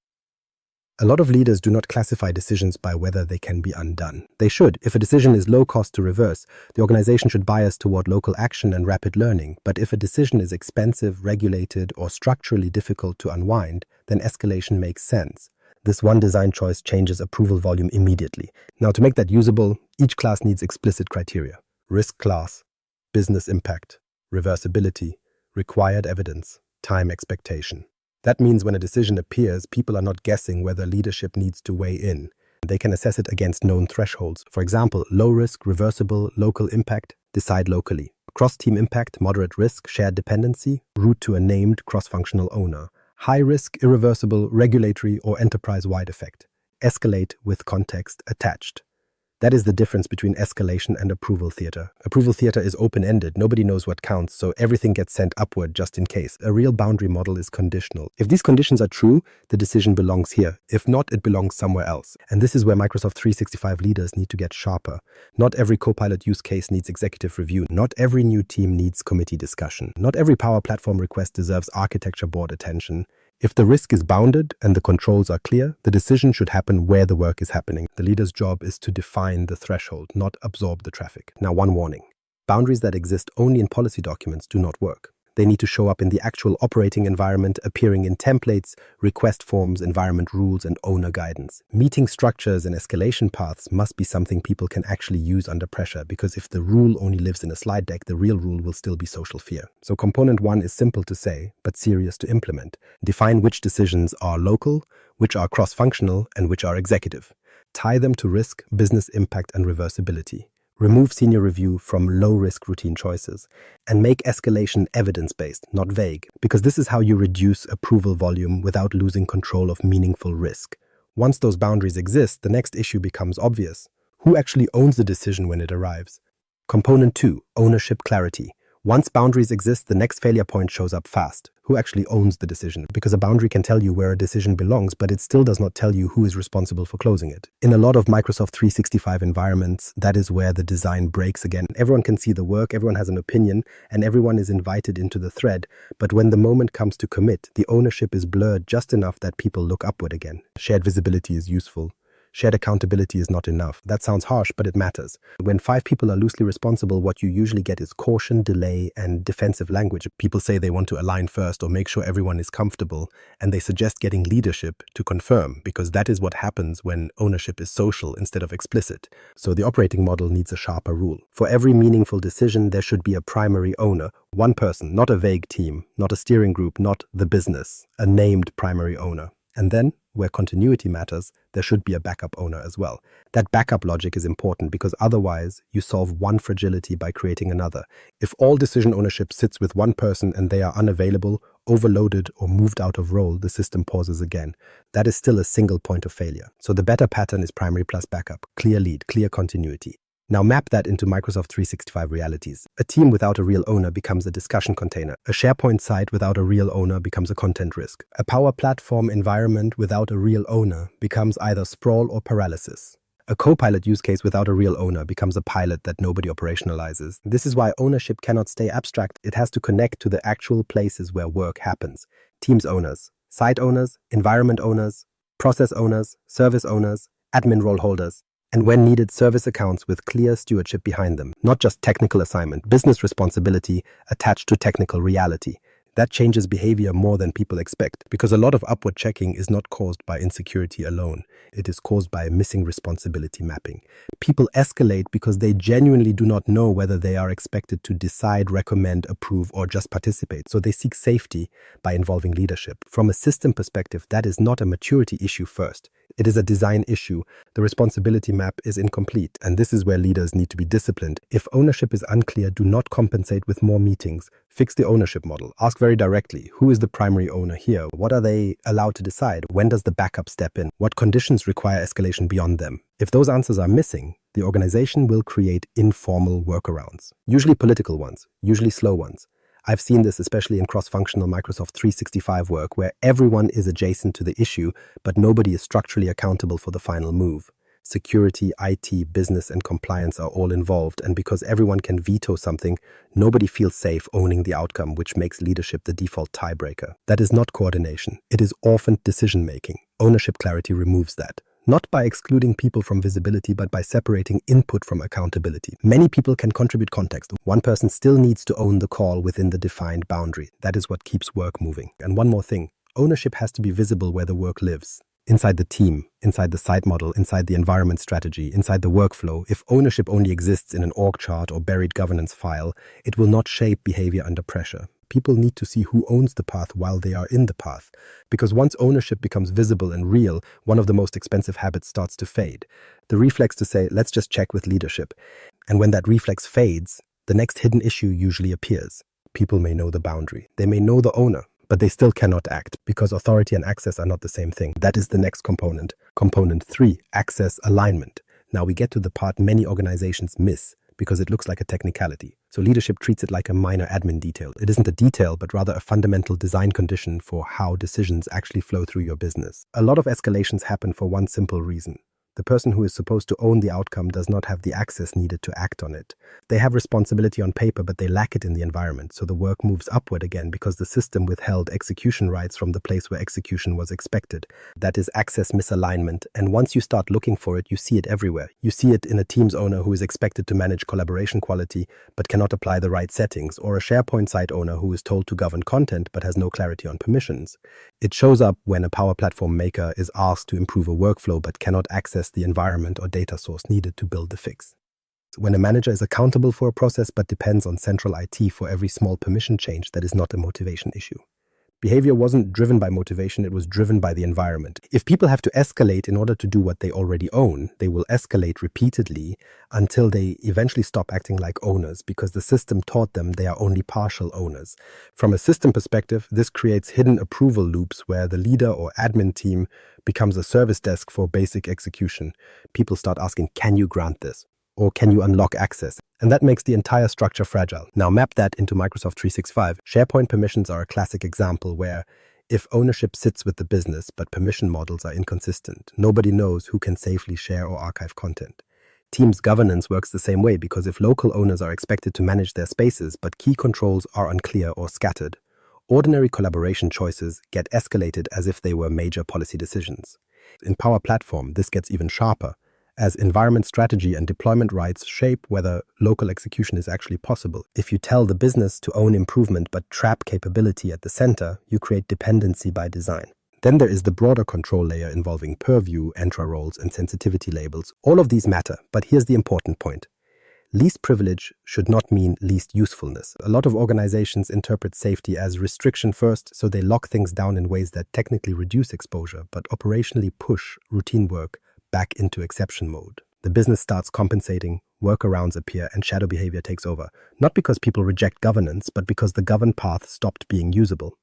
A lot of leaders do not classify decisions by whether they can be undone. They should. If a decision is low cost to reverse, the organization should bias toward local action and rapid learning. But if a decision is expensive, regulated, or structurally difficult to unwind, then escalation makes sense. This one design choice changes approval volume immediately. Now, to make that usable, each class needs explicit criteria. Risk class, business impact, reversibility, required evidence, time expectation. That means when a decision appears, people are not guessing whether leadership needs to weigh in. They can assess it against known thresholds. For example, low risk, reversible, local impact, decide locally. Cross-team impact, moderate risk, shared dependency, route to a named cross-functional owner. High risk, irreversible, regulatory, or enterprise-wide effect. Escalate with context attached. That is the difference between escalation and approval theater. Approval theater is open-ended. Nobody knows what counts, so everything gets sent upward just in case. A real boundary model is conditional. If these conditions are true, the decision belongs here. If not, it belongs somewhere else. And this is where Microsoft 365 leaders need to get sharper. Not every Copilot use case needs executive review. Not every new team needs committee discussion. Not every Power Platform request deserves architecture board attention. If the risk is bounded and the controls are clear, the decision should happen where the work is happening. The leader's job is to define the threshold, not absorb the traffic. Now, one warning. Boundaries that exist only in policy documents do not work. They need to show up in the actual operating environment, appearing in templates, request forms, environment rules, and owner guidance. Meeting structures and escalation paths must be something people can actually use under pressure, because if the rule only lives in a slide deck, the real rule will still be social fear. So component 1 is simple to say, but serious to implement. Define which decisions are local, which are cross-functional, and which are executive. Tie them to risk, business impact, and reversibility. Remove senior review from low-risk routine choices, and make escalation evidence-based, not vague, because this is how you reduce approval volume without losing control of meaningful risk. Once those boundaries exist, the next issue becomes obvious. Who actually owns the decision when it arrives? Component 2, ownership clarity. Once boundaries exist, the next failure point shows up fast. Who actually owns the decision? Because a boundary can tell you where a decision belongs, but it still does not tell you who is responsible for closing it. In a lot of Microsoft 365 environments, that is where the design breaks again. Everyone can see the work, everyone has an opinion, and everyone is invited into the thread. But when the moment comes to commit, the ownership is blurred just enough that people look upward again. Shared visibility is useful. Shared accountability is not enough. That sounds harsh, but it matters. When 5 people are loosely responsible, what you usually get is caution, delay, and defensive language. People say they want to align first or make sure everyone is comfortable, and they suggest getting leadership to confirm, because that is what happens when ownership is social instead of explicit. So the operating model needs a sharper rule. For every meaningful decision, there should be a primary owner. One person, not a vague team, not a steering group, not the business, a named primary owner. And then, where continuity matters, there should be a backup owner as well. That backup logic is important because otherwise you solve one fragility by creating another. If all decision ownership sits with one person and they are unavailable, overloaded, or moved out of role, the system pauses again. That is still a single point of failure. So the better pattern is primary plus backup, clear lead, clear continuity. Now map that into Microsoft 365 realities. A team without a real owner becomes a discussion container. A SharePoint site without a real owner becomes a content risk. A Power Platform environment without a real owner becomes either sprawl or paralysis. A Copilot use case without a real owner becomes a pilot that nobody operationalizes. This is why ownership cannot stay abstract. It has to connect to the actual places where work happens. Teams owners, site owners, environment owners, process owners, service owners, admin role holders, and when needed, service accounts with clear stewardship behind them. Not just technical assignment, business responsibility attached to technical reality. That changes behavior more than people expect, because a lot of upward checking is not caused by insecurity alone. It is caused by missing responsibility mapping. People escalate because they genuinely do not know whether they are expected to decide, recommend, approve, or just participate. So they seek safety by involving leadership. From a system perspective, that is not a maturity issue first. It is a design issue. The responsibility map is incomplete, and this is where leaders need to be disciplined. If ownership is unclear, do not compensate with more meetings. Fix the ownership model. Ask very directly, who is the primary owner here? What are they allowed to decide? When does the backup step in? What conditions require escalation beyond them? If those answers are missing, the organization will create informal workarounds, usually political ones, usually slow ones. I've seen this especially in cross-functional Microsoft 365 work where everyone is adjacent to the issue, but nobody is structurally accountable for the final move. Security, IT, business, and compliance are all involved, and because everyone can veto something, nobody feels safe owning the outcome, which makes leadership the default tiebreaker. That is not coordination. It is orphaned decision-making. Ownership clarity removes that. Not by excluding people from visibility, but by separating input from accountability. Many people can contribute context. One person still needs to own the call within the defined boundary. That is what keeps work moving. And one more thing, ownership has to be visible where the work lives. Inside the team, inside the site model, inside the environment strategy, inside the workflow. If ownership only exists in an org chart or buried governance file, it will not shape behavior under pressure. People need to see who owns the path while they are in the path. Because once ownership becomes visible and real, one of the most expensive habits starts to fade. The reflex to say, let's just check with leadership. And when that reflex fades, the next hidden issue usually appears. People may know the boundary. They may know the owner, but they still cannot act because authority and access are not the same thing. That is the next component. Component 3, access alignment. Now we get to the part many organizations miss, because it looks like a technicality. So leadership treats it like a minor admin detail. It isn't a detail, but rather a fundamental design condition for how decisions actually flow through your business. A lot of escalations happen for one simple reason. The person who is supposed to own the outcome does not have the access needed to act on it. They have responsibility on paper, but they lack it in the environment. So the work moves upward again because the system withheld execution rights from the place where execution was expected. That is access misalignment. And once you start looking for it, you see it everywhere. You see it in a Teams owner who is expected to manage collaboration quality, but cannot apply the right settings, or a SharePoint site owner who is told to govern content, but has no clarity on permissions. It shows up when a Power Platform maker is asked to improve a workflow, but cannot access the environment or data source needed to build the fix. When a manager is accountable for a process but depends on central IT for every small permission change, that is not a motivation issue. Behavior wasn't driven by motivation, it was driven by the environment. If people have to escalate in order to do what they already own, they will escalate repeatedly until they eventually stop acting like owners because the system taught them they are only partial owners. From a system perspective, this creates hidden approval loops where the leader or admin team becomes a service desk for basic execution. People start asking, can you grant this? Or can you unlock access? And that makes the entire structure fragile. Now map that into Microsoft 365. SharePoint permissions are a classic example where if ownership sits with the business but permission models are inconsistent, nobody knows who can safely share or archive content. Teams governance works the same way because if local owners are expected to manage their spaces but key controls are unclear or scattered, ordinary collaboration choices get escalated as if they were major policy decisions. In Power Platform, this gets even sharper, as environment strategy and deployment rights shape whether local execution is actually possible. If you tell the business to own improvement but trap capability at the center, you create dependency by design. Then there is the broader control layer involving purview, entra roles, and sensitivity labels. All of these matter, but here's the important point. Least privilege should not mean least usefulness. A lot of organizations interpret safety as restriction first, so they lock things down in ways that technically reduce exposure, but operationally push routine work back into exception mode. The business starts compensating, workarounds appear, and shadow behavior takes over. Not because people reject governance, but because the governed path stopped being usable.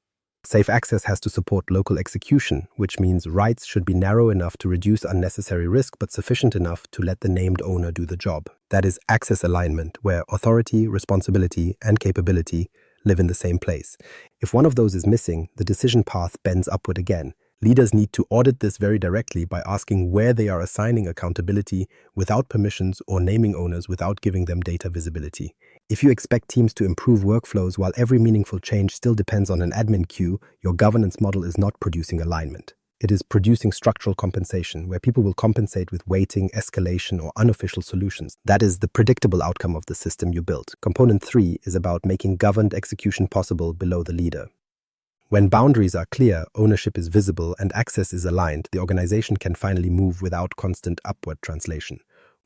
Safe access has to support local execution, which means rights should be narrow enough to reduce unnecessary risk, but sufficient enough to let the named owner do the job. That is access alignment, where authority, responsibility, and capability live in the same place. If one of those is missing, the decision path bends upward again. Leaders need to audit this very directly by asking where they are assigning accountability without permissions or naming owners without giving them data visibility. If you expect teams to improve workflows while every meaningful change still depends on an admin queue, your governance model is not producing alignment. It is producing structural compensation, where people will compensate with waiting, escalation, or unofficial solutions. That is the predictable outcome of the system you built. Component 3 is about making governed execution possible below the leader. When boundaries are clear, ownership is visible, and access is aligned, the organization can finally move without constant upward translation.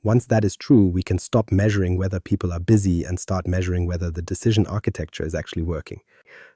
Once that is true, we can stop measuring whether people are busy and start measuring whether the decision architecture is actually working.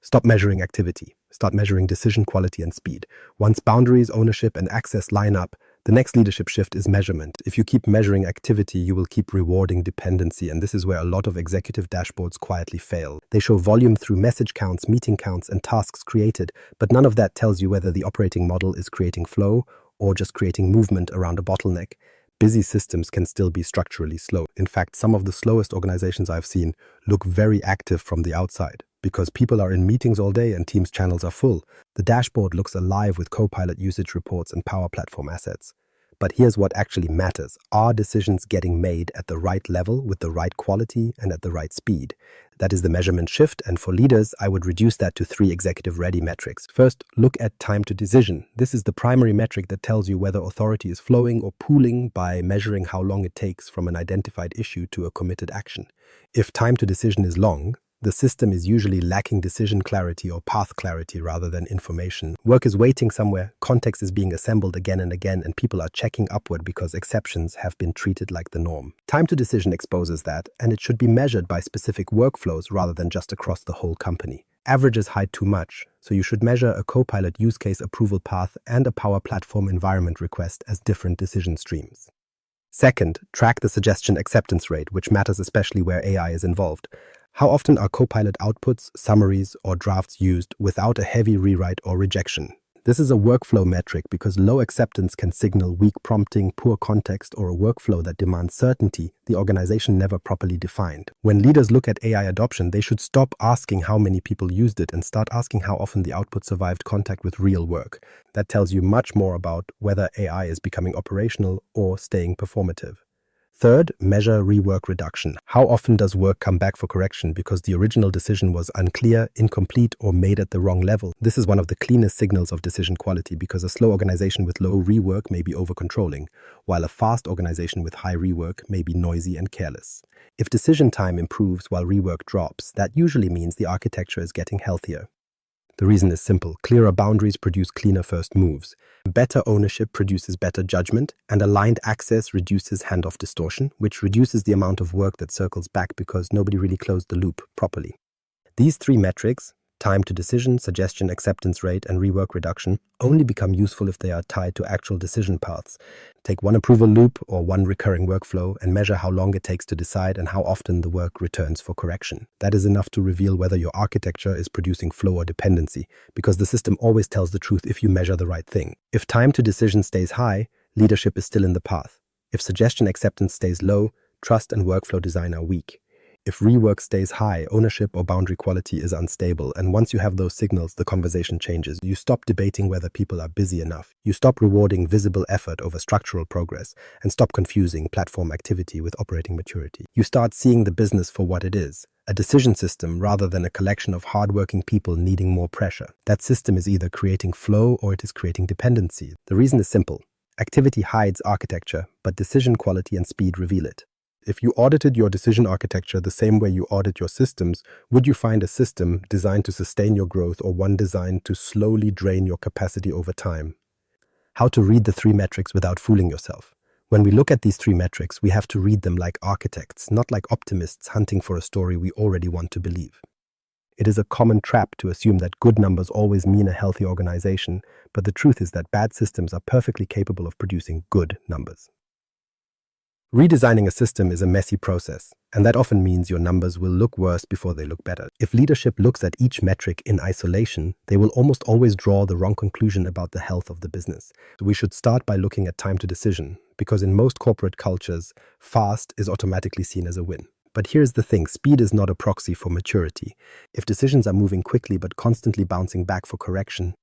Stop measuring activity. Start measuring decision quality and speed. Once boundaries, ownership, and access line up, the next leadership shift is measurement. If you keep measuring activity, you will keep rewarding dependency, and this is where a lot of executive dashboards quietly fail. They show volume through message counts, meeting counts, and tasks created, but none of that tells you whether the operating model is creating flow or just creating movement around a bottleneck. Busy systems can still be structurally slow. In fact, some of the slowest organizations I've seen look very active from the outside. Because people are in meetings all day and Teams channels are full, the dashboard looks alive with Copilot usage reports and Power Platform assets. But here's what actually matters. Are decisions getting made at the right level, with the right quality, and at the right speed? That is the measurement shift, and for leaders, I would reduce that to 3 executive-ready metrics. First, look at time to decision. This is the primary metric that tells you whether authority is flowing or pooling by measuring how long it takes from an identified issue to a committed action. If time to decision is long, the system is usually lacking decision clarity or path clarity rather than information. Work is waiting somewhere, context is being assembled again and again, and people are checking upward because exceptions have been treated like the norm. Time to decision exposes that, and it should be measured by specific workflows rather than just across the whole company. Averages hide too much, so you should measure a Copilot use case approval path and a Power Platform environment request as different decision streams. Second, track the suggestion acceptance rate, which matters especially where AI is involved. How often are Copilot outputs, summaries, or drafts used without a heavy rewrite or rejection? This is a workflow metric because low acceptance can signal weak prompting, poor context, or a workflow that demands certainty the organization never properly defined. When leaders look at AI adoption, they should stop asking how many people used it and start asking how often the output survived contact with real work. That tells you much more about whether AI is becoming operational or staying performative. Third, measure rework reduction. How often does work come back for correction because the original decision was unclear, incomplete, or made at the wrong level? This is one of the cleanest signals of decision quality because a slow organization with low rework may be over-controlling, while a fast organization with high rework may be noisy and careless. If decision time improves while rework drops, that usually means the architecture is getting healthier. The reason is simple. Clearer boundaries produce cleaner first moves. Better ownership produces better judgment, and aligned access reduces handoff distortion, which reduces the amount of work that circles back because nobody really closed the loop properly. These 3 metrics, time to decision, suggestion acceptance rate, and rework reduction, only become useful if they are tied to actual decision paths. Take one approval loop or one recurring workflow and measure how long it takes to decide and how often the work returns for correction. That is enough to reveal whether your architecture is producing flow or dependency, because the system always tells the truth if you measure the right thing. If time to decision stays high, leadership is still in the path. If suggestion acceptance stays low, trust and workflow design are weak. If rework stays high, ownership or boundary quality is unstable, and once you have those signals, the conversation changes. You stop debating whether people are busy enough. You stop rewarding visible effort over structural progress, and stop confusing platform activity with operating maturity. You start seeing the business for what it is, a decision system rather than a collection of hardworking people needing more pressure. That system is either creating flow or it is creating dependency. The reason is simple. Activity hides architecture, but decision quality and speed reveal it. If you audited your decision architecture the same way you audit your systems, would you find a system designed to sustain your growth or one designed to slowly drain your capacity over time? How to read the 3 metrics without fooling yourself. When we look at these 3 metrics, we have to read them like architects, not like optimists hunting for a story we already want to believe. It is a common trap to assume that good numbers always mean a healthy organization, but the truth is that bad systems are perfectly capable of producing good numbers. Redesigning a system is a messy process, and that often means your numbers will look worse before they look better. If leadership looks at each metric in isolation, they will almost always draw the wrong conclusion about the health of the business. So we should start by looking at time to decision, because in most corporate cultures, fast is automatically seen as a win. But here's the thing, speed is not a proxy for maturity. If decisions are moving quickly but constantly bouncing back for correction,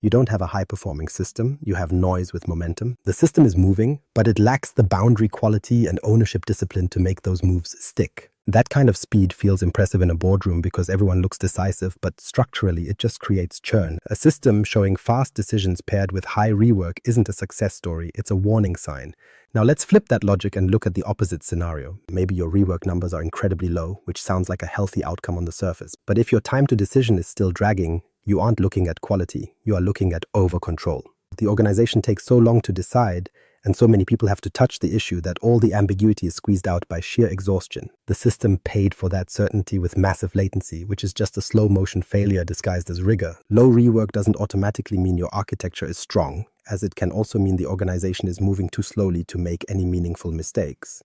you don't have a high-performing system, you have noise with momentum. The system is moving, but it lacks the boundary quality and ownership discipline to make those moves stick. That kind of speed feels impressive in a boardroom because everyone looks decisive, but structurally it just creates churn. A system showing fast decisions paired with high rework isn't a success story, it's a warning sign. Now let's flip that logic and look at the opposite scenario. Maybe your rework numbers are incredibly low, which sounds like a healthy outcome on the surface. But if your time to decision is still dragging, You aren't looking at quality, you are looking at over-control. The organization takes so long to decide, and so many people have to touch the issue that all the ambiguity is squeezed out by sheer exhaustion. The system paid for that certainty with massive latency, which is just a slow-motion failure disguised as rigor. Low rework doesn't automatically mean your architecture is strong, as it can also mean the organization is moving too slowly to make any meaningful mistakes.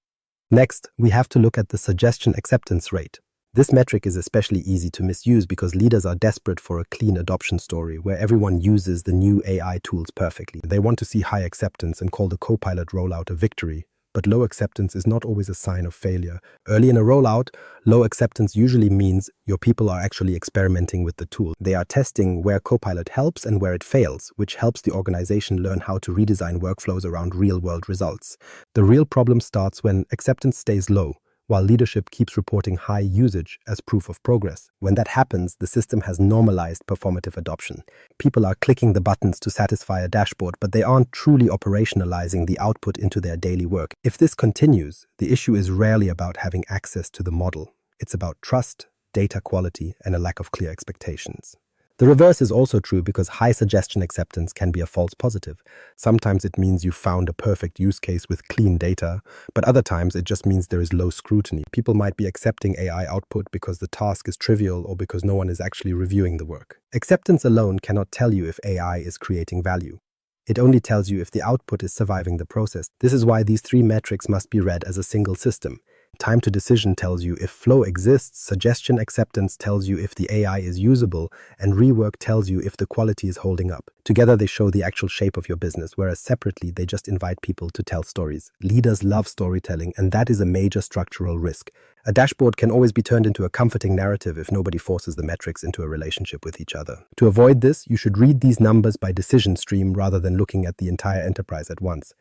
Next, we have to look at the suggestion acceptance rate. This metric is especially easy to misuse because leaders are desperate for a clean adoption story where everyone uses the new AI tools perfectly. They want to see high acceptance and call the Copilot rollout a victory. But low acceptance is not always a sign of failure. Early in a rollout, low acceptance usually means your people are actually experimenting with the tool. They are testing where Copilot helps and where it fails, which helps the organization learn how to redesign workflows around real-world results. The real problem starts when acceptance stays low, while leadership keeps reporting high usage as proof of progress. When that happens, the system has normalized performative adoption. People are clicking the buttons to satisfy a dashboard, but they aren't truly operationalizing the output into their daily work. If this continues, the issue is rarely about having access to the model. It's about trust, data quality, and a lack of clear expectations. The reverse is also true because high suggestion acceptance can be a false positive. Sometimes it means you found a perfect use case with clean data, but other times it just means there is low scrutiny. People might be accepting AI output because the task is trivial or because no one is actually reviewing the work. Acceptance alone cannot tell you if AI is creating value. It only tells you if the output is surviving the process. This is why these three metrics must be read as a single system. Time to decision tells you if flow exists, suggestion acceptance tells you if the AI is usable, and rework tells you if the quality is holding up. Together they show the actual shape of your business, whereas separately they just invite people to tell stories. Leaders love storytelling, and that is a major structural risk. A dashboard can always be turned into a comforting narrative if nobody forces the metrics into a relationship with each other. To avoid this, you should read these numbers by decision stream rather than looking at the entire enterprise at once.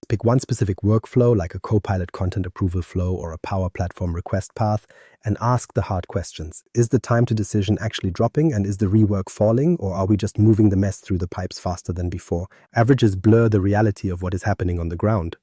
Pick one specific workflow like a Copilot content approval flow or a Power Platform request path and ask the hard questions. Is the time to decision actually dropping, and is the rework falling, or are we just moving the mess through the pipes faster than before? Averages blur the reality of what is happening on the ground.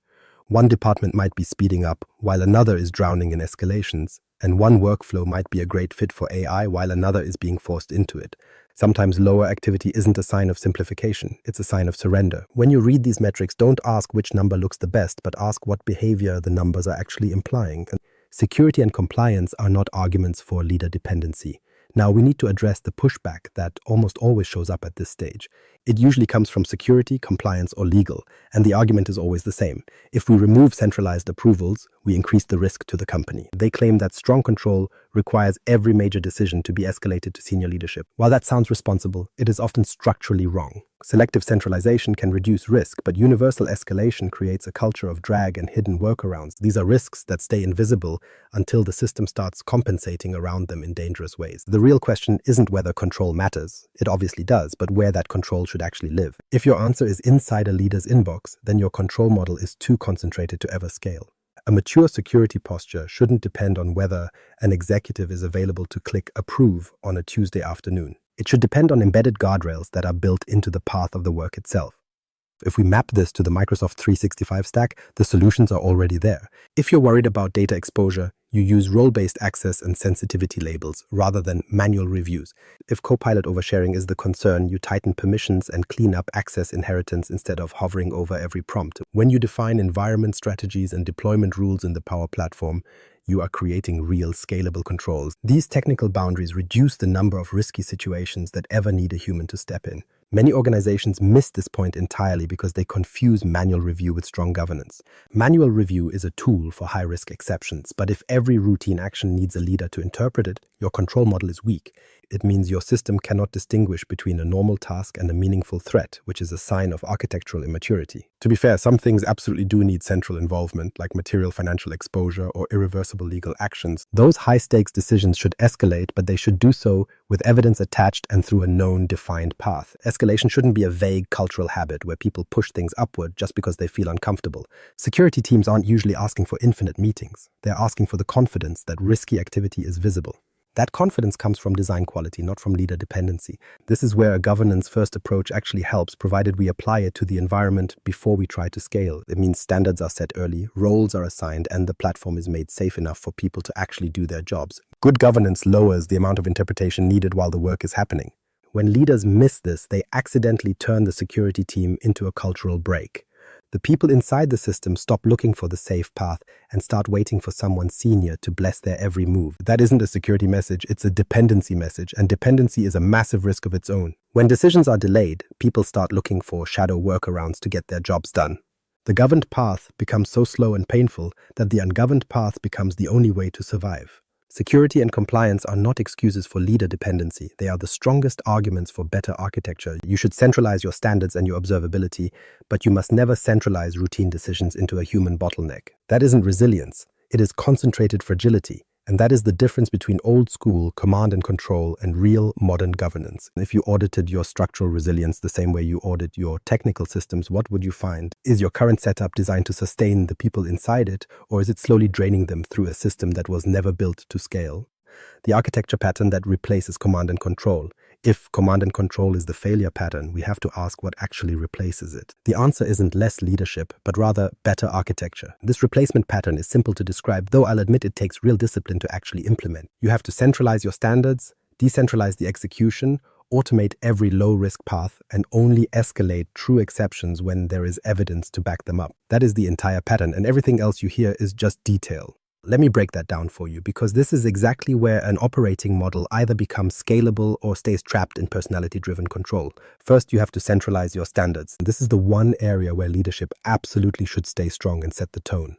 One department might be speeding up while another is drowning in escalations, and one workflow might be a great fit for AI while another is being forced into it. Sometimes lower activity isn't a sign of simplification, it's a sign of surrender. When you read these metrics, don't ask which number looks the best, but ask what behavior the numbers are actually implying. Security and compliance are not arguments for leader dependency. Now, we need to address the pushback that almost always shows up at this stage. It usually comes from security, compliance, or legal, and the argument is always the same. If we remove centralized approvals, we increase the risk to the company. They claim that strong control requires every major decision to be escalated to senior leadership. While that sounds responsible, it is often structurally wrong. Selective centralization can reduce risk, but universal escalation creates a culture of drag and hidden workarounds. These are risks that stay invisible until the system starts compensating around them in dangerous ways. The real question isn't whether control matters. It obviously does, but where that control should actually live. If your answer is inside a leader's inbox, then your control model is too concentrated to ever scale. A mature security posture shouldn't depend on whether an executive is available to click approve on a Tuesday afternoon. It should depend on embedded guardrails that are built into the path of the work itself. If we map this to the Microsoft 365 stack, the solutions are already there. If you're worried about data exposure, you use role-based access and sensitivity labels rather than manual reviews. If Copilot oversharing is the concern, you tighten permissions and clean up access inheritance instead of hovering over every prompt. When you define environment strategies and deployment rules in the Power Platform, you are creating real scalable controls. These technical boundaries reduce the number of risky situations that ever need a human to step in. Many organizations miss this point entirely because they confuse manual review with strong governance. Manual review is a tool for high-risk exceptions, but if every routine action needs a leader to interpret it, your control model is weak. It means your system cannot distinguish between a normal task and a meaningful threat, which is a sign of architectural immaturity. To be fair, some things absolutely do need central involvement, like material financial exposure or irreversible legal actions. Those high-stakes decisions should escalate, but they should do so with evidence attached and through a known, defined path. Escalation shouldn't be a vague cultural habit where people push things upward just because they feel uncomfortable. Security teams aren't usually asking for infinite meetings. They're asking for the confidence that risky activity is visible. That confidence comes from design quality, not from leader dependency. This is where a governance-first approach actually helps, provided we apply it to the environment before we try to scale. It means standards are set early, roles are assigned, and the platform is made safe enough for people to actually do their jobs. Good governance lowers the amount of interpretation needed while the work is happening. When leaders miss this, they accidentally turn the security team into a cultural break. The people inside the system stop looking for the safe path and start waiting for someone senior to bless their every move. That isn't a security message, it's a dependency message, and dependency is a massive risk of its own. When decisions are delayed, people start looking for shadow workarounds to get their jobs done. The governed path becomes so slow and painful that the ungoverned path becomes the only way to survive. Security and compliance are not excuses for leader dependency. They are the strongest arguments for better architecture. You should centralize your standards and your observability, but you must never centralize routine decisions into a human bottleneck. That isn't resilience. It is concentrated fragility. And that is the difference between old school command and control and real modern governance. If you audited your structural resilience the same way you audit your technical systems, what would you find? Is your current setup designed to sustain the people inside it, or is it slowly draining them through a system that was never built to scale? The architecture pattern that replaces command and control. If command and control is the failure pattern, we have to ask what actually replaces it. The answer isn't less leadership, but rather better architecture. This replacement pattern is simple to describe, though I'll admit it takes real discipline to actually implement. You have to centralize your standards, decentralize the execution, automate every low-risk path, and only escalate true exceptions when there is evidence to back them up. That is the entire pattern, and everything else you hear is just detail. Let me break that down for you, because this is exactly where an operating model either becomes scalable or stays trapped in personality-driven control. First, you have to centralize your standards. This is the one area where leadership absolutely should stay strong and set the tone.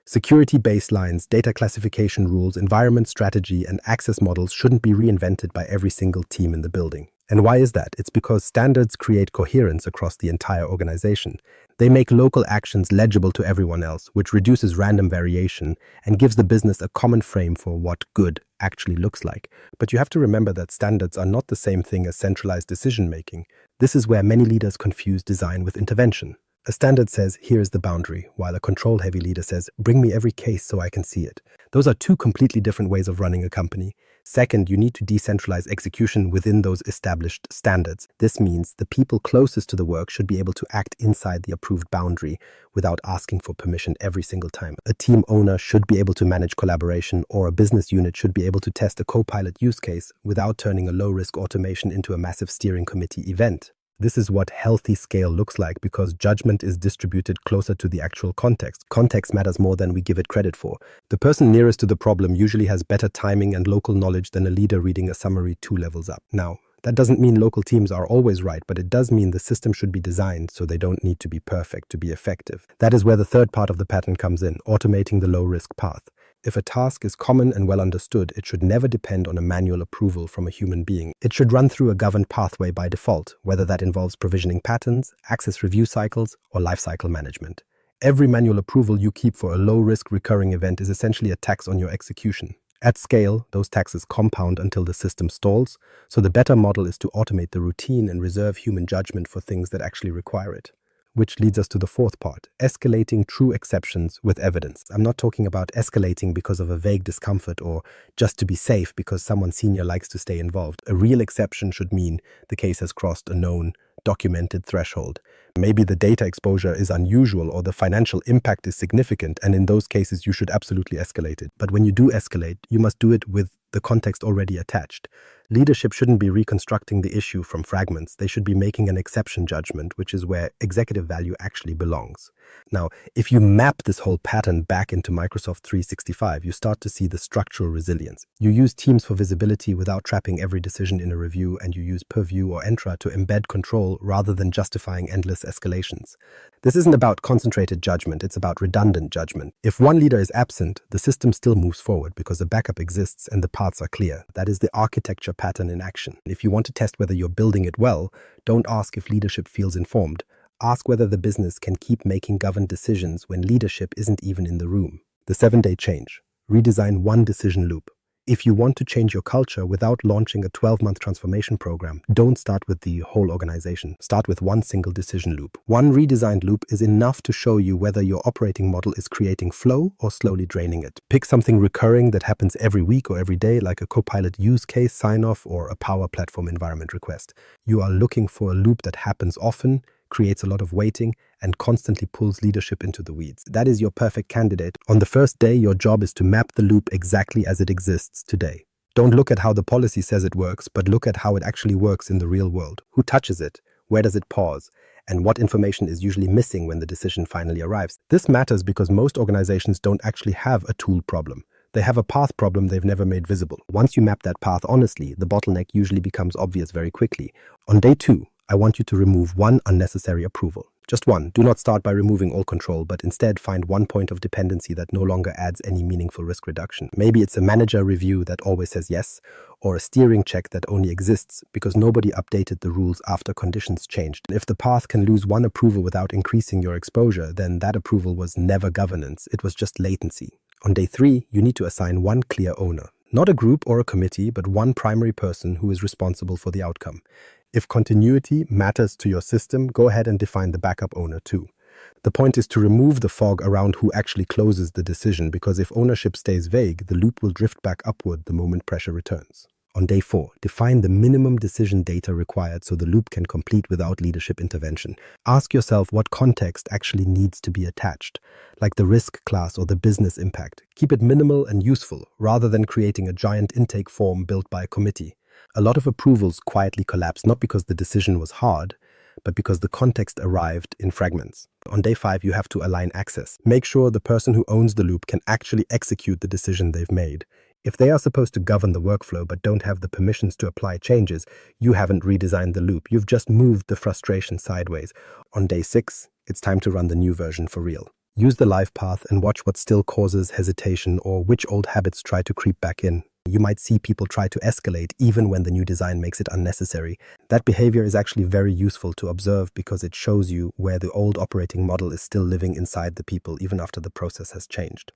Security baselines, data classification rules, environment strategy, and access models shouldn't be reinvented by every single team in the building. And why is that? It's because standards create coherence across the entire organization. They make local actions legible to everyone else, which reduces random variation and gives the business a common frame for what good actually looks like. But you have to remember that standards are not the same thing as centralized decision-making. This is where many leaders confuse design with intervention. A standard says, here is the boundary, while a control-heavy leader says, bring me every case so I can see it. Those are two completely different ways of running a company. Second, you need to decentralize execution within those established standards. This means the people closest to the work should be able to act inside the approved boundary without asking for permission every single time. A team owner should be able to manage collaboration, or a business unit should be able to test a Copilot use case without turning a low-risk automation into a massive steering committee event. This is what healthy scale looks like, because judgment is distributed closer to the actual context. Context matters more than we give it credit for. The person nearest to the problem usually has better timing and local knowledge than a leader reading a summary 2 levels up. Now, that doesn't mean local teams are always right, but it does mean the system should be designed so they don't need to be perfect to be effective. That is where the third part of the pattern comes in, automating the low-risk path. If a task is common and well understood, it should never depend on a manual approval from a human being. It should run through a governed pathway by default, whether that involves provisioning patterns, access review cycles, or lifecycle management. Every manual approval you keep for a low-risk recurring event is essentially a tax on your execution. At scale, those taxes compound until the system stalls, so the better model is to automate the routine and reserve human judgment for things that actually require it. Which leads us to the fourth part, escalating true exceptions with evidence. I'm not talking about escalating because of a vague discomfort or just to be safe because someone senior likes to stay involved. A real exception should mean the case has crossed a known, documented threshold. Maybe the data exposure is unusual or the financial impact is significant, and in those cases you should absolutely escalate it. But when you do escalate, you must do it with the context already attached. Leadership shouldn't be reconstructing the issue from fragments. They should be making an exception judgment, which is where executive value actually belongs. Now, if you map this whole pattern back into Microsoft 365, you start to see the structural resilience. You use teams for visibility without trapping every decision in a review, and you use Purview or Entra to embed control rather than justifying endless escalations. This isn't about concentrated judgment, it's about redundant judgment. If one leader is absent, the system still moves forward because a backup exists and the paths are clear. That is the architecture pattern in action. If you want to test whether you're building it well, don't ask if leadership feels informed. Ask whether the business can keep making governed decisions when leadership isn't even in the room. The 7-day change. Redesign one decision loop. If you want to change your culture without launching a 12-month transformation program, don't start with the whole organization. Start with one single decision loop. One redesigned loop is enough to show you whether your operating model is creating flow or slowly draining it. Pick something recurring that happens every week or every day, like a Copilot use case sign-off or a Power Platform environment request. You are looking for a loop that happens often, creates a lot of waiting, and constantly pulls leadership into the weeds. That is your perfect candidate. On the first day, your job is to map the loop exactly as it exists today. Don't look at how the policy says it works, but look at how it actually works in the real world. Who touches it? Where does it pause? And what information is usually missing when the decision finally arrives? This matters because most organizations don't actually have a tool problem. They have a path problem they've never made visible. Once you map that path honestly, the bottleneck usually becomes obvious very quickly. On day 2, I want you to remove one unnecessary approval. Just one. Do not start by removing all control, but instead find one point of dependency that no longer adds any meaningful risk reduction. Maybe it's a manager review that always says yes, or a steering check that only exists because nobody updated the rules after conditions changed. If the path can lose one approval without increasing your exposure, then that approval was never governance, it was just latency. On day 3, you need to assign one clear owner. Not a group or a committee, but one primary person who is responsible for the outcome. If continuity matters to your system, go ahead and define the backup owner too. The point is to remove the fog around who actually closes the decision, because if ownership stays vague, the loop will drift back upward the moment pressure returns. On day 4, define the minimum decision data required so the loop can complete without leadership intervention. Ask yourself what context actually needs to be attached, like the risk class or the business impact. Keep it minimal and useful, rather than creating a giant intake form built by a committee. A lot of approvals quietly collapse, not because the decision was hard, but because the context arrived in fragments. On day 5, you have to align access. Make sure the person who owns the loop can actually execute the decision they've made. If they are supposed to govern the workflow but don't have the permissions to apply changes, you haven't redesigned the loop. You've just moved the frustration sideways. On day 6, it's time to run the new version for real. Use the live path and watch what still causes hesitation or which old habits try to creep back in. You might see people try to escalate even when the new design makes it unnecessary. That behavior is actually very useful to observe because it shows you where the old operating model is still living inside the people even after the process has changed.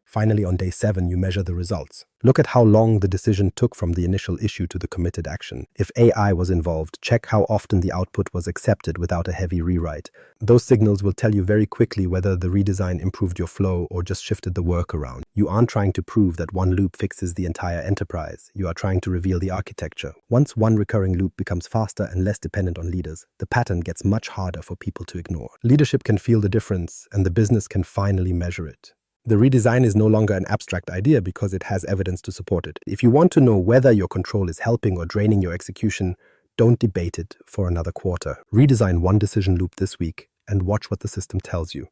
Finally, on day 7, you measure the results. Look at how long the decision took from the initial issue to the committed action. If AI was involved, check how often the output was accepted without a heavy rewrite. Those signals will tell you very quickly whether the redesign improved your flow or just shifted the work around. You aren't trying to prove that one loop fixes the entire enterprise. You are trying to reveal the architecture. Once one recurring loop becomes faster and less dependent on leaders, the pattern gets much harder for people to ignore. Leadership can feel the difference, and the business can finally measure it. The redesign is no longer an abstract idea because it has evidence to support it. If you want to know whether your control is helping or draining your execution, don't debate it for another quarter. Redesign one decision loop this week and watch what the system tells you.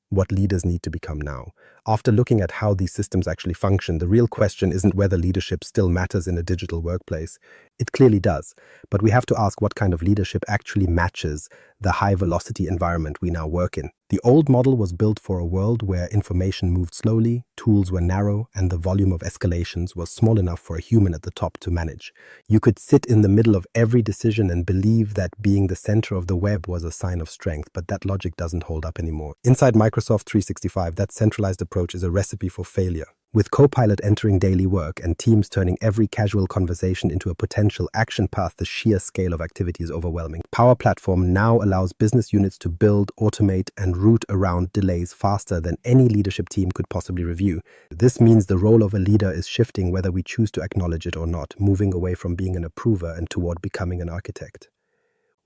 What leaders need to become now. After looking at how these systems actually function, the real question isn't whether leadership still matters in a digital workplace. It clearly does, but we have to ask what kind of leadership actually matches the high-velocity environment we now work in. The old model was built for a world where information moved slowly, tools were narrow, and the volume of escalations was small enough for a human at the top to manage. You could sit in the middle of every decision and believe that being the center of the web was a sign of strength, but that logic doesn't hold up anymore. Inside Microsoft 365, that centralized approach is a recipe for failure. With Copilot entering daily work and teams turning every casual conversation into a potential action path, the sheer scale of activity is overwhelming. Power Platform now allows business units to build, automate, and route around delays faster than any leadership team could possibly review. This means the role of a leader is shifting whether we choose to acknowledge it or not, moving away from being an approver and toward becoming an architect.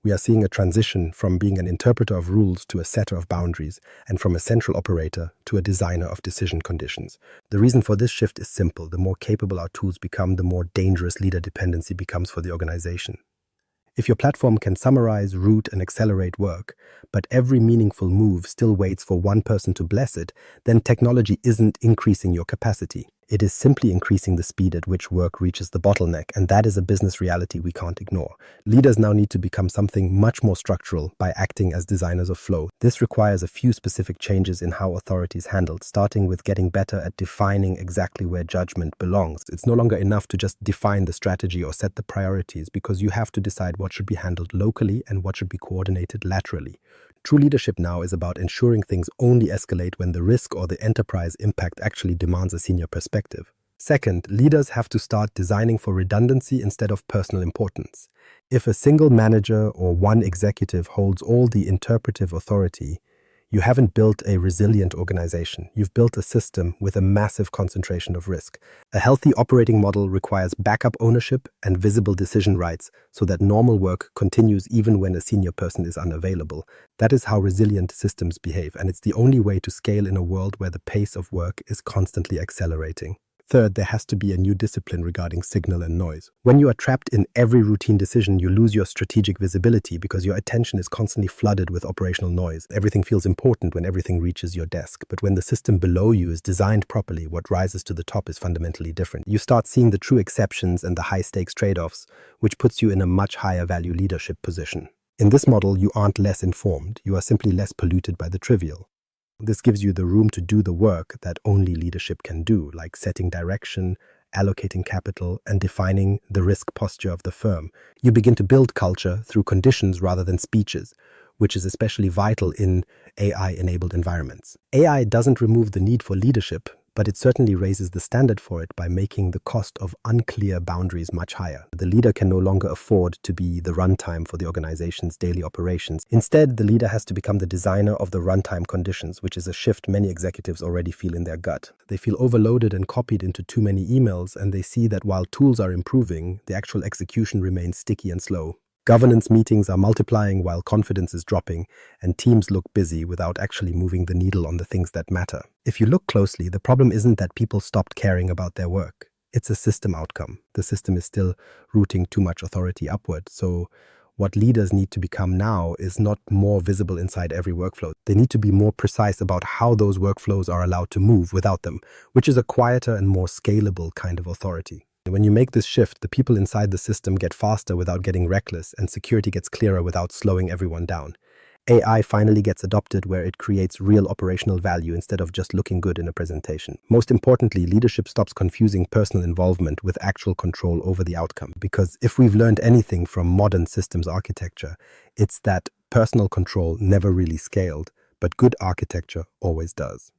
We are seeing a transition from being an interpreter of rules to a setter of boundaries, and from a central operator to a designer of decision conditions. The reason for this shift is simple. The more capable our tools become, the more dangerous leader dependency becomes for the organization. If your platform can summarize, route, and accelerate work, but every meaningful move still waits for one person to bless it, then technology isn't increasing your capacity. It is simply increasing the speed at which work reaches the bottleneck, and that is a business reality we can't ignore. Leaders now need to become something much more structural by acting as designers of flow. This requires a few specific changes in how authority is handled, starting with getting better at defining exactly where judgment belongs. It's no longer enough to just define the strategy or set the priorities, because you have to decide what should be handled locally and what should be coordinated laterally. True leadership now is about ensuring things only escalate when the risk or the enterprise impact actually demands a senior perspective. Second, leaders have to start designing for redundancy instead of personal importance. If a single manager or one executive holds all the interpretive authority, you haven't built a resilient organization. You've built a system with a massive concentration of risk. A healthy operating model requires backup ownership and visible decision rights so that normal work continues even when a senior person is unavailable. That is how resilient systems behave, and it's the only way to scale in a world where the pace of work is constantly accelerating. Third, there has to be a new discipline regarding signal and noise. When you are trapped in every routine decision, you lose your strategic visibility because your attention is constantly flooded with operational noise. Everything feels important when everything reaches your desk, but when the system below you is designed properly, what rises to the top is fundamentally different. You start seeing the true exceptions and the high-stakes trade-offs, which puts you in a much higher value leadership position. In this model, you aren't less informed, you are simply less polluted by the trivial. This gives you the room to do the work that only leadership can do, like setting direction, allocating capital, and defining the risk posture of the firm. You begin to build culture through conditions rather than speeches, which is especially vital in AI-enabled environments. AI doesn't remove the need for leadership, but it certainly raises the standard for it by making the cost of unclear boundaries much higher. The leader can no longer afford to be the runtime for the organization's daily operations. Instead, the leader has to become the designer of the runtime conditions, which is a shift many executives already feel in their gut. They feel overloaded and copied into too many emails, and they see that while tools are improving, the actual execution remains sticky and slow. Governance meetings are multiplying while confidence is dropping, and teams look busy without actually moving the needle on the things that matter. If you look closely, the problem isn't that people stopped caring about their work. It's a system outcome. The system is still routing too much authority upward. So what leaders need to become now is not more visible inside every workflow. They need to be more precise about how those workflows are allowed to move without them, which is a quieter and more scalable kind of authority. When you make this shift, the people inside the system get faster without getting reckless, and security gets clearer without slowing everyone down. AI finally gets adopted where it creates real operational value instead of just looking good in a presentation. Most importantly, leadership stops confusing personal involvement with actual control over the outcome. Because if we've learned anything from modern systems architecture, it's that personal control never really scaled, but good architecture always does.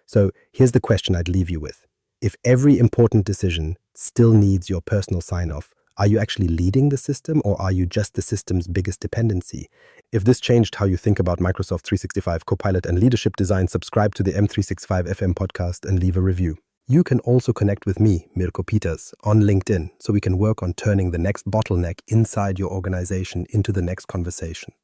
So here's the question I'd leave you with. If every important decision still needs your personal sign-off, are you actually leading the system, or are you just the system's biggest dependency? If this changed how you think about Microsoft 365, Copilot, and leadership design, subscribe to the M365 FM podcast and leave a review. You can also connect with me, Mirko Peters, on LinkedIn, so we can work on turning the next bottleneck inside your organization into the next conversation.